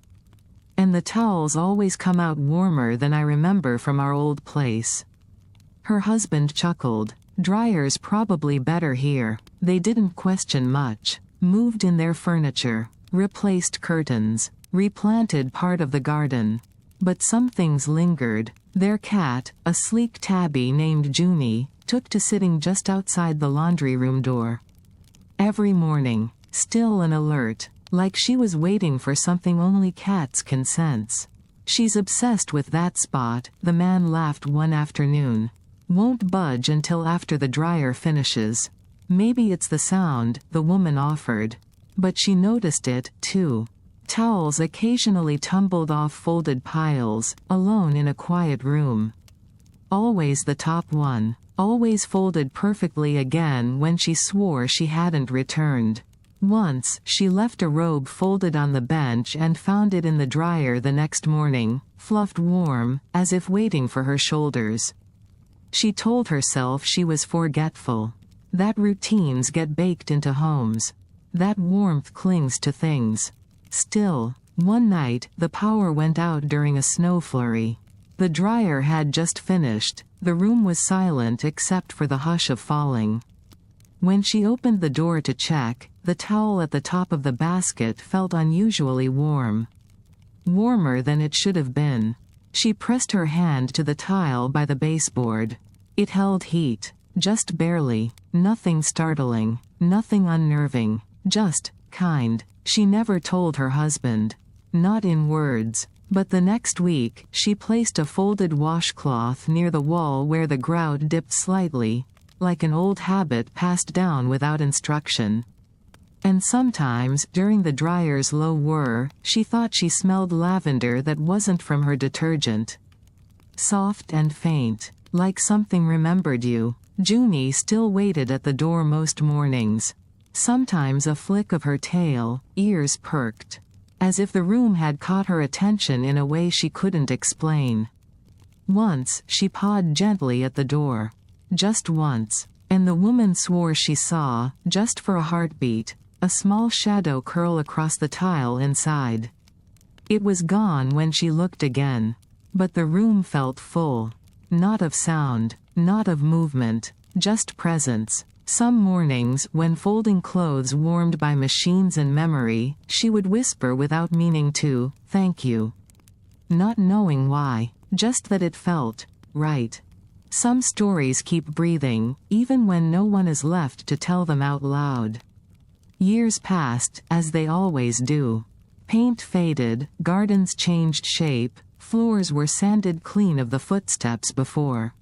"And the towels always come out warmer than I remember from our old place." Her husband chuckled. "Dryer's probably better here." They didn't question much. Moved in their furniture. Replaced curtains. Replanted part of the garden. But some things lingered. Their cat, a sleek tabby named Junie, took to sitting just outside the laundry room door. Every morning, still and alert, like she was waiting for something only cats can sense. "She's obsessed with that spot," the man laughed one afternoon. "Won't budge until after the dryer finishes." "Maybe it's the sound," the woman offered. But she noticed it, too. Towels occasionally tumbled off folded piles, alone in a quiet room. Always the top one. Always folded perfectly again when she swore she hadn't returned. Once, she left a robe folded on the bench and found it in the dryer the next morning, fluffed warm, as if waiting for her shoulders. She told herself she was forgetful. That routines get baked into homes. That warmth clings to things. Still, one night, the power went out during a snow flurry. The dryer had just finished. The room was silent except for the hush of falling. When she opened the door to check, the towel at the top of the basket felt unusually warm. Warmer than it should have been. She pressed her hand to the tile by the baseboard. It held heat. Just barely. Nothing startling. Nothing unnerving. Just kind. She never told her husband. Not in words. But the next week, she placed a folded washcloth near the wall where the grout dipped slightly, like an old habit passed down without instruction. And sometimes, during the dryer's low whir, she thought she smelled lavender that wasn't from her detergent. Soft and faint, like something remembered you. Junie still waited at the door most mornings. Sometimes a flick of her tail, ears perked, as if the room had caught her attention in a way she couldn't explain. Once, she pawed gently at the door. Just once. And the woman swore she saw, just for a heartbeat, a small shadow curl across the tile inside. It was gone when she looked again. But the room felt full. Not of sound, not of movement, just presence. Some mornings, when folding clothes warmed by machines and memory, she would whisper without meaning to, "Thank you." Not knowing why, just that it felt right. Some stories keep breathing, even when no one is left to tell them out loud. Years passed, as they always do. Paint faded, gardens changed shape, floors were sanded clean of the footsteps before.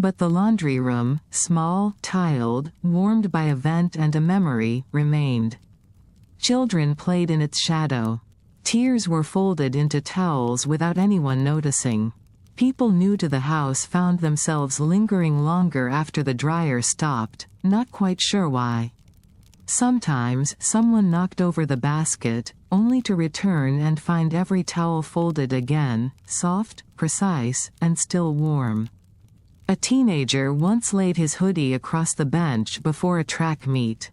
But the laundry room, small, tiled, warmed by a vent and a memory, remained. Children played in its shadow. Tears were folded into towels without anyone noticing. People new to the house found themselves lingering longer after the dryer stopped, not quite sure why. Sometimes, someone knocked over the basket, only to return and find every towel folded again, soft, precise, and still warm. A teenager once laid his hoodie across the bench before a track meet.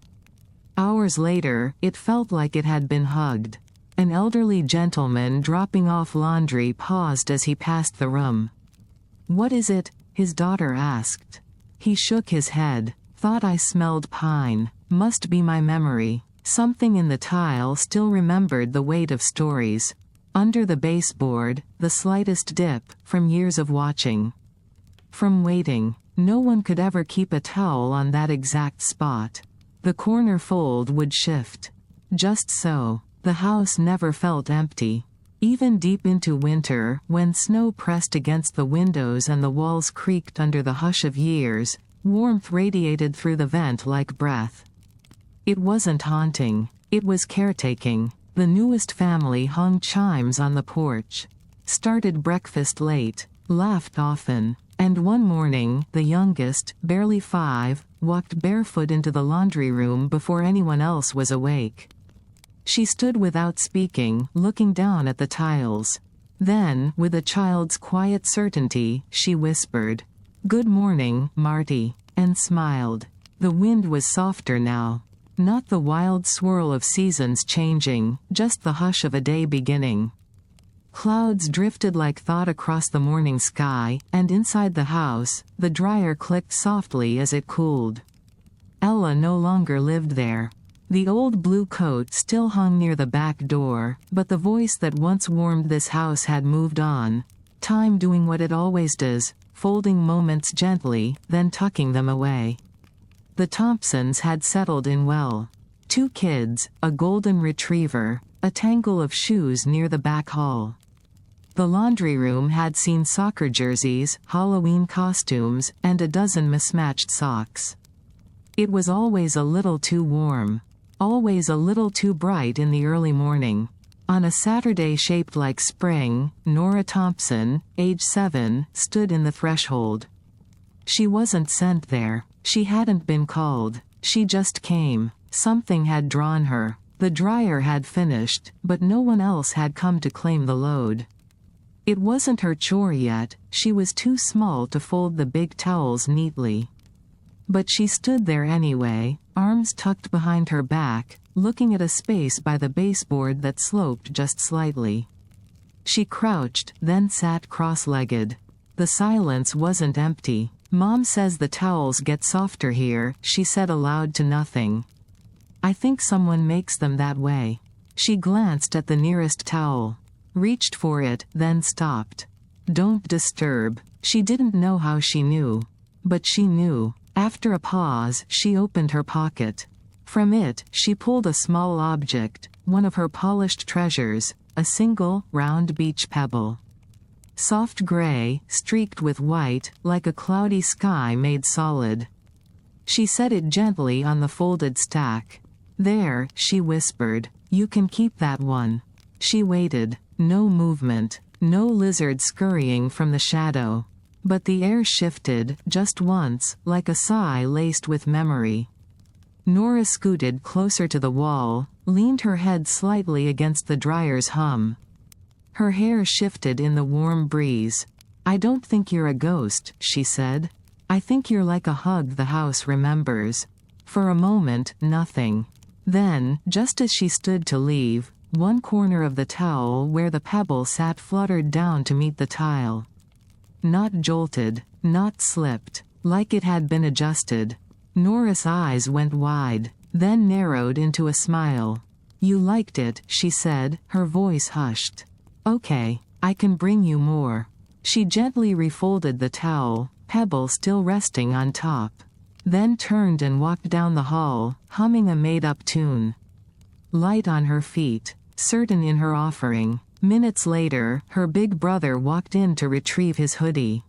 Hours later, it felt like it had been hugged. An elderly gentleman dropping off laundry paused as he passed the room. "What is it?" his daughter asked. He shook his head. "Thought I smelled pine. Must be my memory." Something in the tile still remembered the weight of stories. Under the baseboard, the slightest dip, from years of watching. From waiting. No one could ever keep a towel on that exact spot. The corner fold would shift. Just so. The house never felt empty. Even deep into winter, when snow pressed against the windows and the walls creaked under the hush of years, warmth radiated through the vent like breath. It wasn't haunting. It was caretaking. The newest family hung chimes on the porch. Started breakfast late. Laughed often. And one morning, the youngest, barely 5, walked barefoot into the laundry room before anyone else was awake. She stood without speaking, looking down at the tiles. Then, with a child's quiet certainty, she whispered, "Good morning, Marty," and smiled. The wind was softer now. Not the wild swirl of seasons changing, just the hush of a day beginning. Clouds drifted like thought across the morning sky, and inside the house, the dryer clicked softly as it cooled. Ella no longer lived there. The old blue coat still hung near the back door, but the voice that once warmed this house had moved on. Time doing what it always does, folding moments gently, then tucking them away. The Thompsons had settled in well. 2 kids, a golden retriever, a tangle of shoes near the back hall. The laundry room had seen soccer jerseys, Halloween costumes, and a dozen mismatched socks. It was always a little too warm. Always a little too bright in the early morning. On a Saturday shaped like spring, Nora Thompson, age 7, stood in the threshold. She wasn't sent there. She hadn't been called. She just came. Something had drawn her. The dryer had finished, but no one else had come to claim the load. It wasn't her chore yet. She was too small to fold the big towels neatly. But she stood there anyway, arms tucked behind her back, looking at a space by the baseboard that sloped just slightly. She crouched, then sat cross-legged. The silence wasn't empty. "Mom says the towels get softer here," she said aloud to nothing. "I think someone makes them that way." She glanced at the nearest towel. Reached for it, then stopped. "Don't disturb." She didn't know how she knew. But she knew. After a pause, she opened her pocket. From it, she pulled a small object, one of her polished treasures, a single, round beach pebble. Soft gray, streaked with white, like a cloudy sky made solid. She set it gently on the folded stack. "There," she whispered. "You can keep that one." She waited. No movement. No lizard scurrying from the shadow. But the air shifted, just once, like a sigh laced with memory. Nora scooted closer to the wall, leaned her head slightly against the dryer's hum. Her hair shifted in the warm breeze. "I don't think you're a ghost," she said. "I think you're like a hug the house remembers." For a moment, nothing. Then, just as she stood to leave, one corner of the towel where the pebble sat fluttered down to meet the tile. Not jolted, not slipped, like it had been adjusted. Nora's eyes went wide, then narrowed into a smile. "You liked it," she said, her voice hushed. "Okay, I can bring you more." She gently refolded the towel, pebble still resting on top. Then turned and walked down the hall, humming a made-up tune. Light on her feet, certain in her offering. Minutes later, her big brother walked in to retrieve his hoodie.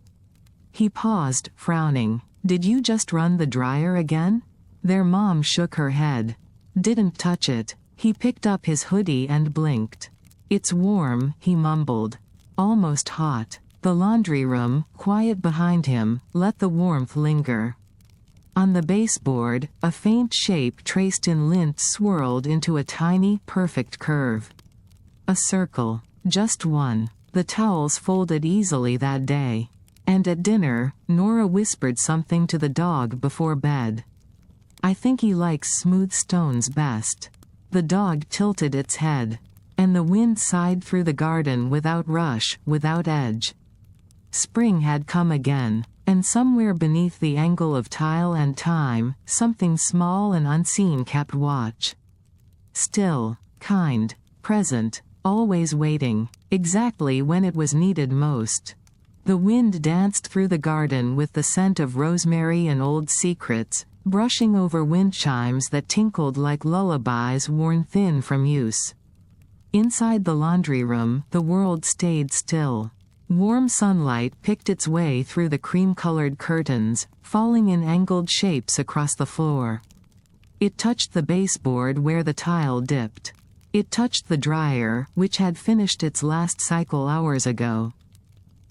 He paused, frowning. "Did you just run the dryer again?" Their mom shook her head. "Didn't touch it." He picked up his hoodie and blinked. "It's warm," he mumbled. "Almost hot." The laundry room, quiet behind him, let the warmth linger. On the baseboard, a faint shape traced in lint swirled into a tiny, perfect curve. A circle. Just one. The towels folded easily that day. And at dinner, Nora whispered something to the dog before bed. "I think he likes smooth stones best." The dog tilted its head. And the wind sighed through the garden without rush, without edge. Spring had come again. And somewhere beneath the angle of tile and time, something small and unseen kept watch. Still, kind, present, always waiting, exactly when it was needed most. The wind danced through the garden with the scent of rosemary and old secrets, brushing over wind chimes that tinkled like lullabies worn thin from use. Inside the laundry room, the world stayed still. Warm sunlight picked its way through the cream-colored curtains, falling in angled shapes across the floor. It touched the baseboard where the tile dipped. It touched the dryer, which had finished its last cycle hours ago.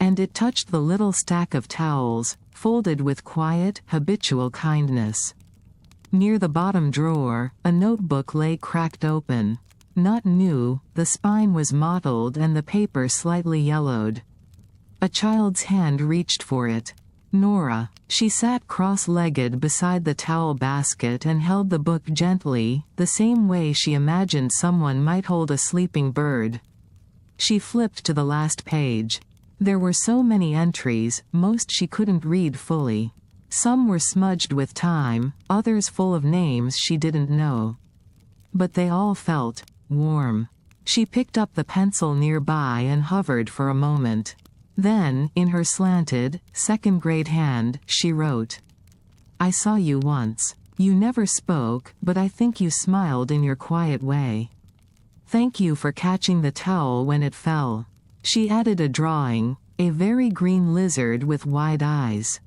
And it touched the little stack of towels, folded with quiet, habitual kindness. Near the bottom drawer, a notebook lay cracked open. Not new, the spine was mottled and the paper slightly yellowed. A child's hand reached for it. Nora. She sat cross-legged beside the towel basket and held the book gently, the same way she imagined someone might hold a sleeping bird. She flipped to the last page. There were so many entries, most she couldn't read fully. Some were smudged with time, others full of names she didn't know. But they all felt warm. She picked up the pencil nearby and hovered for a moment. Then, in her slanted, second-grade hand, she wrote, "I saw you once. You never spoke, but I think you smiled in your quiet way. Thank you for catching the towel when it fell." She added a drawing, a very green lizard with wide eyes.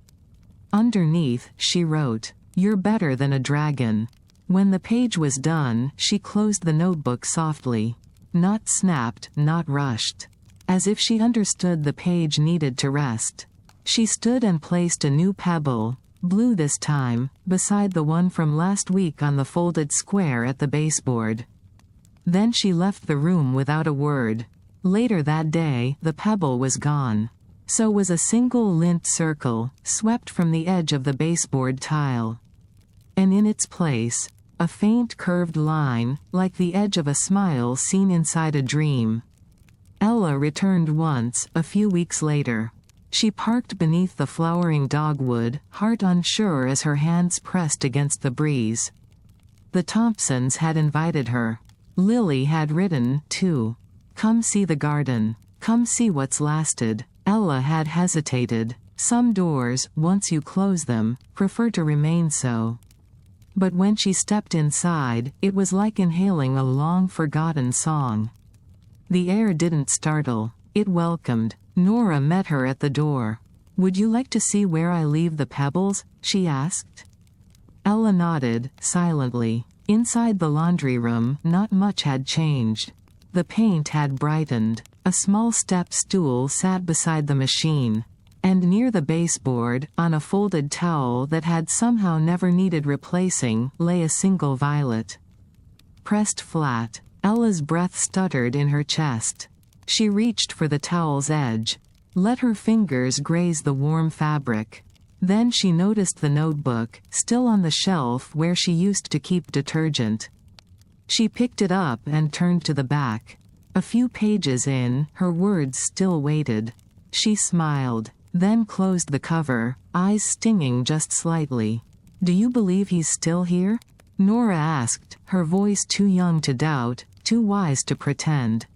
Underneath, she wrote, "You're better than a dragon." When the page was done, she closed the notebook softly. Not snapped, not rushed. As if she understood the page needed to rest. She stood and placed a new pebble, blue this time, beside the one from last week on the folded square at the baseboard. Then she left the room without a word. Later that day, the pebble was gone. So was a single lint circle, swept from the edge of the baseboard tile. And in its place, a faint curved line, like the edge of a smile seen inside a dream. Ella returned once, a few weeks later. She parked beneath the flowering dogwood, heart unsure as her hands pressed against the breeze. The Thompsons had invited her. Lily had written, too. "Come see the garden. Come see what's lasted." Ella had hesitated. Some doors, once you close them, prefer to remain so. But when she stepped inside, it was like inhaling a long-forgotten song. The air didn't startle. It welcomed. Nora met her at the door. "Would you like to see where I leave the pebbles?" she asked. Ella nodded, silently. Inside the laundry room, not much had changed. The paint had brightened. A small step stool sat beside the machine. And near the baseboard, on a folded towel that had somehow never needed replacing, lay a single violet. Pressed flat, Ella's breath stuttered in her chest. She reached for the towel's edge. Let her fingers graze the warm fabric. Then she noticed the notebook, still on the shelf where she used to keep detergent. She picked it up and turned to the back. A few pages in, her words still waited. She smiled, then closed the cover, eyes stinging just slightly. "Do you believe he's still here?" Nora asked, her voice too young to doubt, too wise to pretend.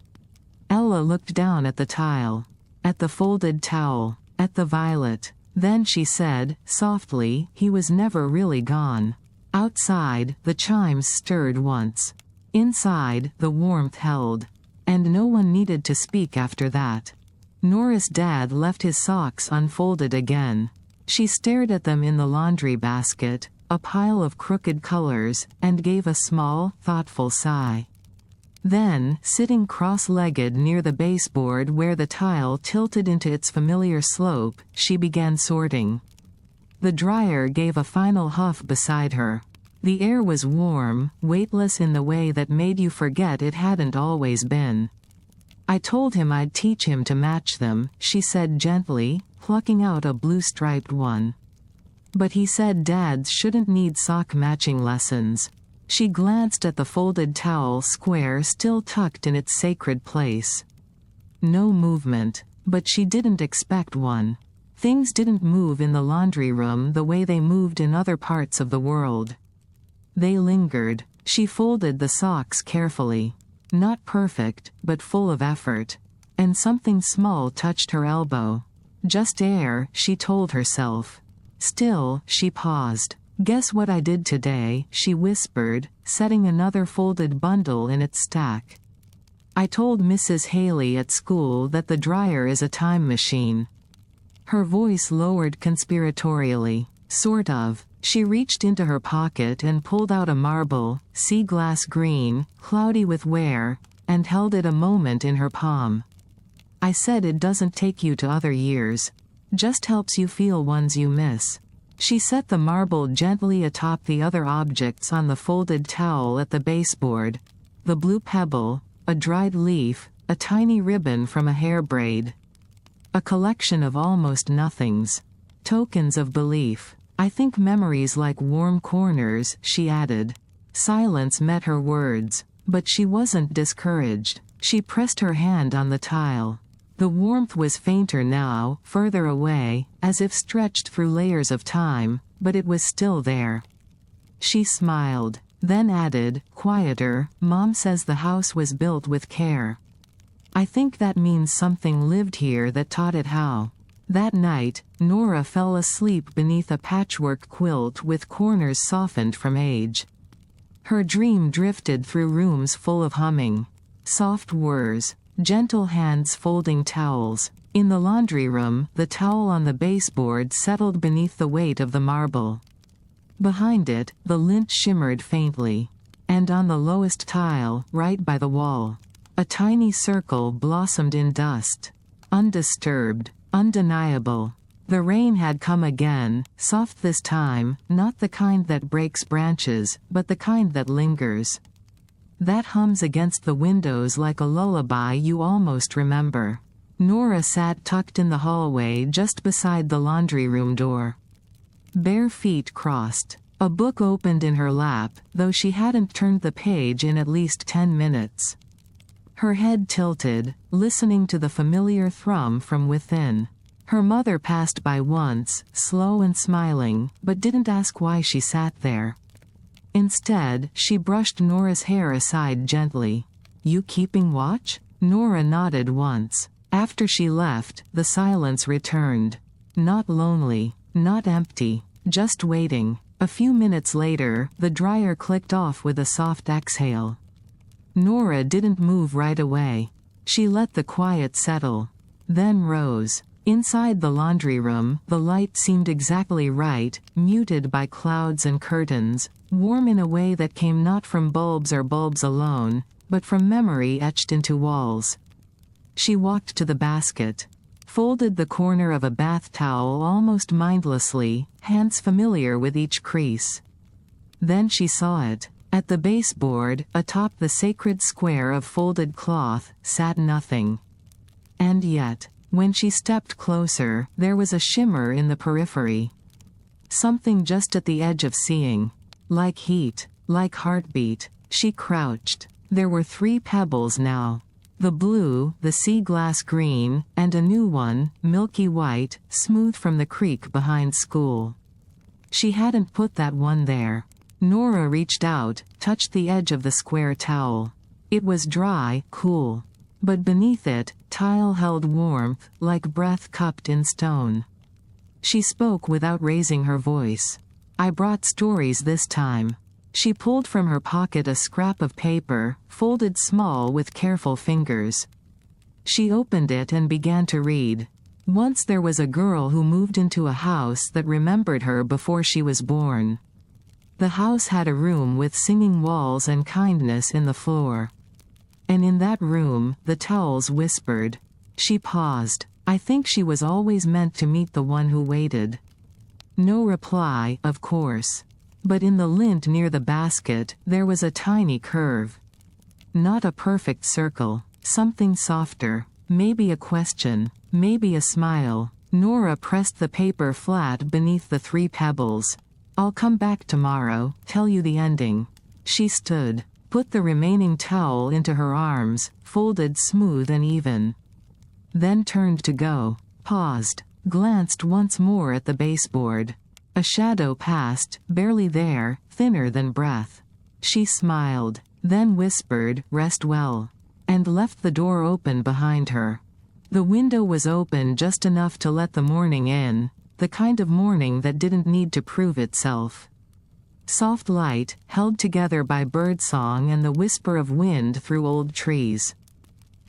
Ella looked down at the tile, at the folded towel, at the violet. Then she said, softly, "He was never really gone." Outside, the chimes stirred once. Inside, the warmth held. And no one needed to speak after that. Nora's dad left his socks unfolded again. She stared at them in the laundry basket, a pile of crooked colors, and gave a small, thoughtful sigh. Then, sitting cross-legged near the baseboard where the tile tilted into its familiar slope, she began sorting. The dryer gave a final huff beside her. The air was warm, weightless in the way that made you forget it hadn't always been. "I told him I'd teach him to match them," she said gently, plucking out a blue-striped one. "But he said dads shouldn't need sock matching lessons." She glanced at the folded towel square still tucked in its sacred place. No movement, but she didn't expect one. Things didn't move in the laundry room the way they moved in other parts of the world. They lingered. She folded the socks carefully. Not perfect, but full of effort. And something small touched her elbow. Just air, she told herself. Still, she paused. "Guess what I did today," she whispered, setting another folded bundle in its stack. "I told Mrs. Haley at school that the dryer is a time machine." Her voice lowered conspiratorially. "Sort of." She reached into her pocket and pulled out a marble, sea glass green, cloudy with wear, and held it a moment in her palm. "I said it doesn't take you to other years. Just helps you feel ones you miss." She set the marble gently atop the other objects on the folded towel at the baseboard. The blue pebble, a dried leaf, a tiny ribbon from a hair braid. A collection of almost nothings. Tokens of belief. "I think memories like warm corners," she added. Silence met her words. But she wasn't discouraged. She pressed her hand on the tile. The warmth was fainter now, further away, as if stretched through layers of time, but it was still there. She smiled, then added, quieter, "Mom says the house was built with care. I think that means something lived here that taught it how." That night, Nora fell asleep beneath a patchwork quilt with corners softened from age. Her dream drifted through rooms full of humming. Soft whirs. Gentle hands folding towels. In the laundry room, the towel on the baseboard settled beneath the weight of the marble. Behind it, the lint shimmered faintly. And on the lowest tile, right by the wall, a tiny circle blossomed in dust. Undisturbed. Undeniable. The rain had come again, soft this time, not the kind that breaks branches, but the kind that lingers. That hums against the windows like a lullaby you almost remember. Nora sat tucked in the hallway just beside the laundry room door. Bare feet crossed. A book opened in her lap, though she hadn't turned the page in at least 10 minutes. Her head tilted, listening to the familiar thrum from within. Her mother passed by once, slow and smiling, but didn't ask why she sat there. Instead, she brushed Nora's hair aside gently. "You keeping watch?" Nora nodded once. After she left, the silence returned. Not lonely, not empty, just waiting. A few minutes later, the dryer clicked off with a soft exhale. Nora didn't move right away. She let the quiet settle. Then rose. Inside the laundry room, the light seemed exactly right, muted by clouds and curtains, warm in a way that came not from bulbs or bulbs alone, but from memory etched into walls. She walked to the basket. Folded the corner of a bath towel almost mindlessly, hands familiar with each crease. Then she saw it. At the baseboard, atop the sacred square of folded cloth, sat nothing. And yet, when she stepped closer, there was a shimmer in the periphery. Something just at the edge of seeing. Like heat, like heartbeat. She crouched. There were 3 pebbles now. The blue, the sea glass green, and a new one, milky white, smooth from the creek behind school. She hadn't put that one there. Nora reached out, touched the edge of the square towel. It was dry, cool. But beneath it, tile held warmth, like breath cupped in stone. She spoke without raising her voice. I brought stories this time. She pulled from her pocket a scrap of paper, folded small with careful fingers. She opened it and began to read. Once there was a girl who moved into a house that remembered her before she was born. The house had a room with singing walls and kindness in the floor. And in that room, the towels whispered. She paused. I think she was always meant to meet the one who waited. No reply, of course. But in the lint near the basket, there was a tiny curve. Not a perfect circle. Something softer. Maybe a question. Maybe a smile. Nora pressed the paper flat beneath the 3 pebbles. I'll come back tomorrow, tell you the ending. She stood. Put the remaining towel into her arms, folded smooth and even. Then turned to go. Paused. Glanced once more at the baseboard. A shadow passed, barely there, thinner than breath. She smiled, then whispered, "Rest well," and left the door open behind her. The window was open just enough to let the morning in, the kind of morning that didn't need to prove itself. Soft light, held together by birdsong and the whisper of wind through old trees.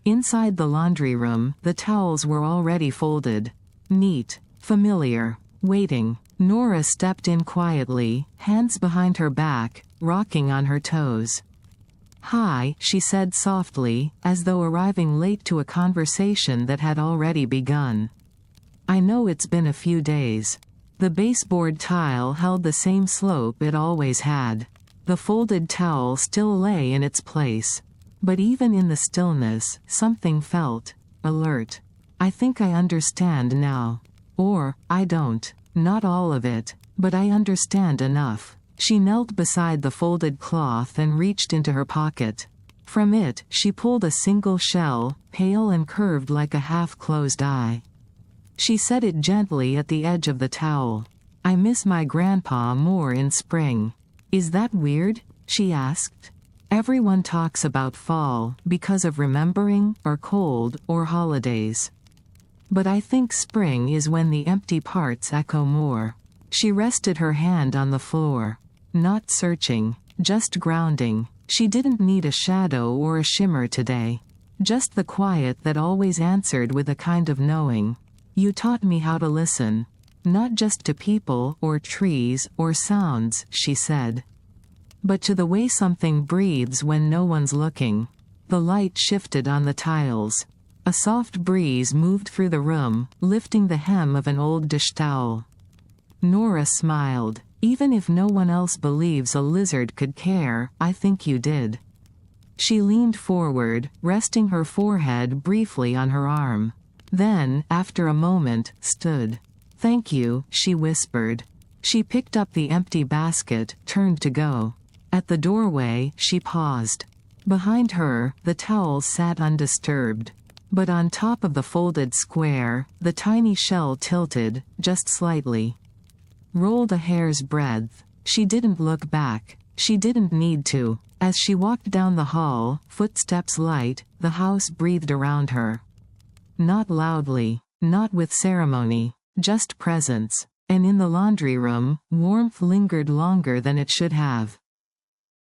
Inside the laundry room, the towels were already folded. Neat, familiar, waiting. Nora stepped in quietly, hands behind her back, rocking on her toes. "Hi," she said softly, as though arriving late to a conversation that had already begun. "I know it's been a few days." The baseboard tile held the same slope it always had. The folded towel still lay in its place. But even in the stillness, something felt alert. "I think I understand now. Or, I don't. Not all of it, but I understand enough." She knelt beside the folded cloth and reached into her pocket. From it, she pulled a single shell, pale and curved like a half-closed eye. She set it gently at the edge of the towel. "I miss my grandpa more in spring." "Is that weird?" she asked. "Everyone talks about fall, because of remembering, or cold, or holidays. But I think spring is when the empty parts echo more." She rested her hand on the floor. Not searching, just grounding. She didn't need a shadow or a shimmer today. Just the quiet that always answered with a kind of knowing. "You taught me how to listen. Not just to people, or trees, or sounds," she said. "But to the way something breathes when no one's looking." The light shifted on the tiles. A soft breeze moved through the room, lifting the hem of an old dish towel. Nora smiled. "Even if no one else believes a lizard could care, I think you did." She leaned forward, resting her forehead briefly on her arm. Then, after a moment, stood. "Thank you," she whispered. She picked up the empty basket, turned to go. At the doorway, she paused. Behind her, the towels sat undisturbed. But on top of the folded square, the tiny shell tilted, just slightly. Rolled a hair's breadth. She didn't look back. She didn't need to. As she walked down the hall, footsteps light, the house breathed around her. Not loudly, not with ceremony, just presence. And in the laundry room, warmth lingered longer than it should have.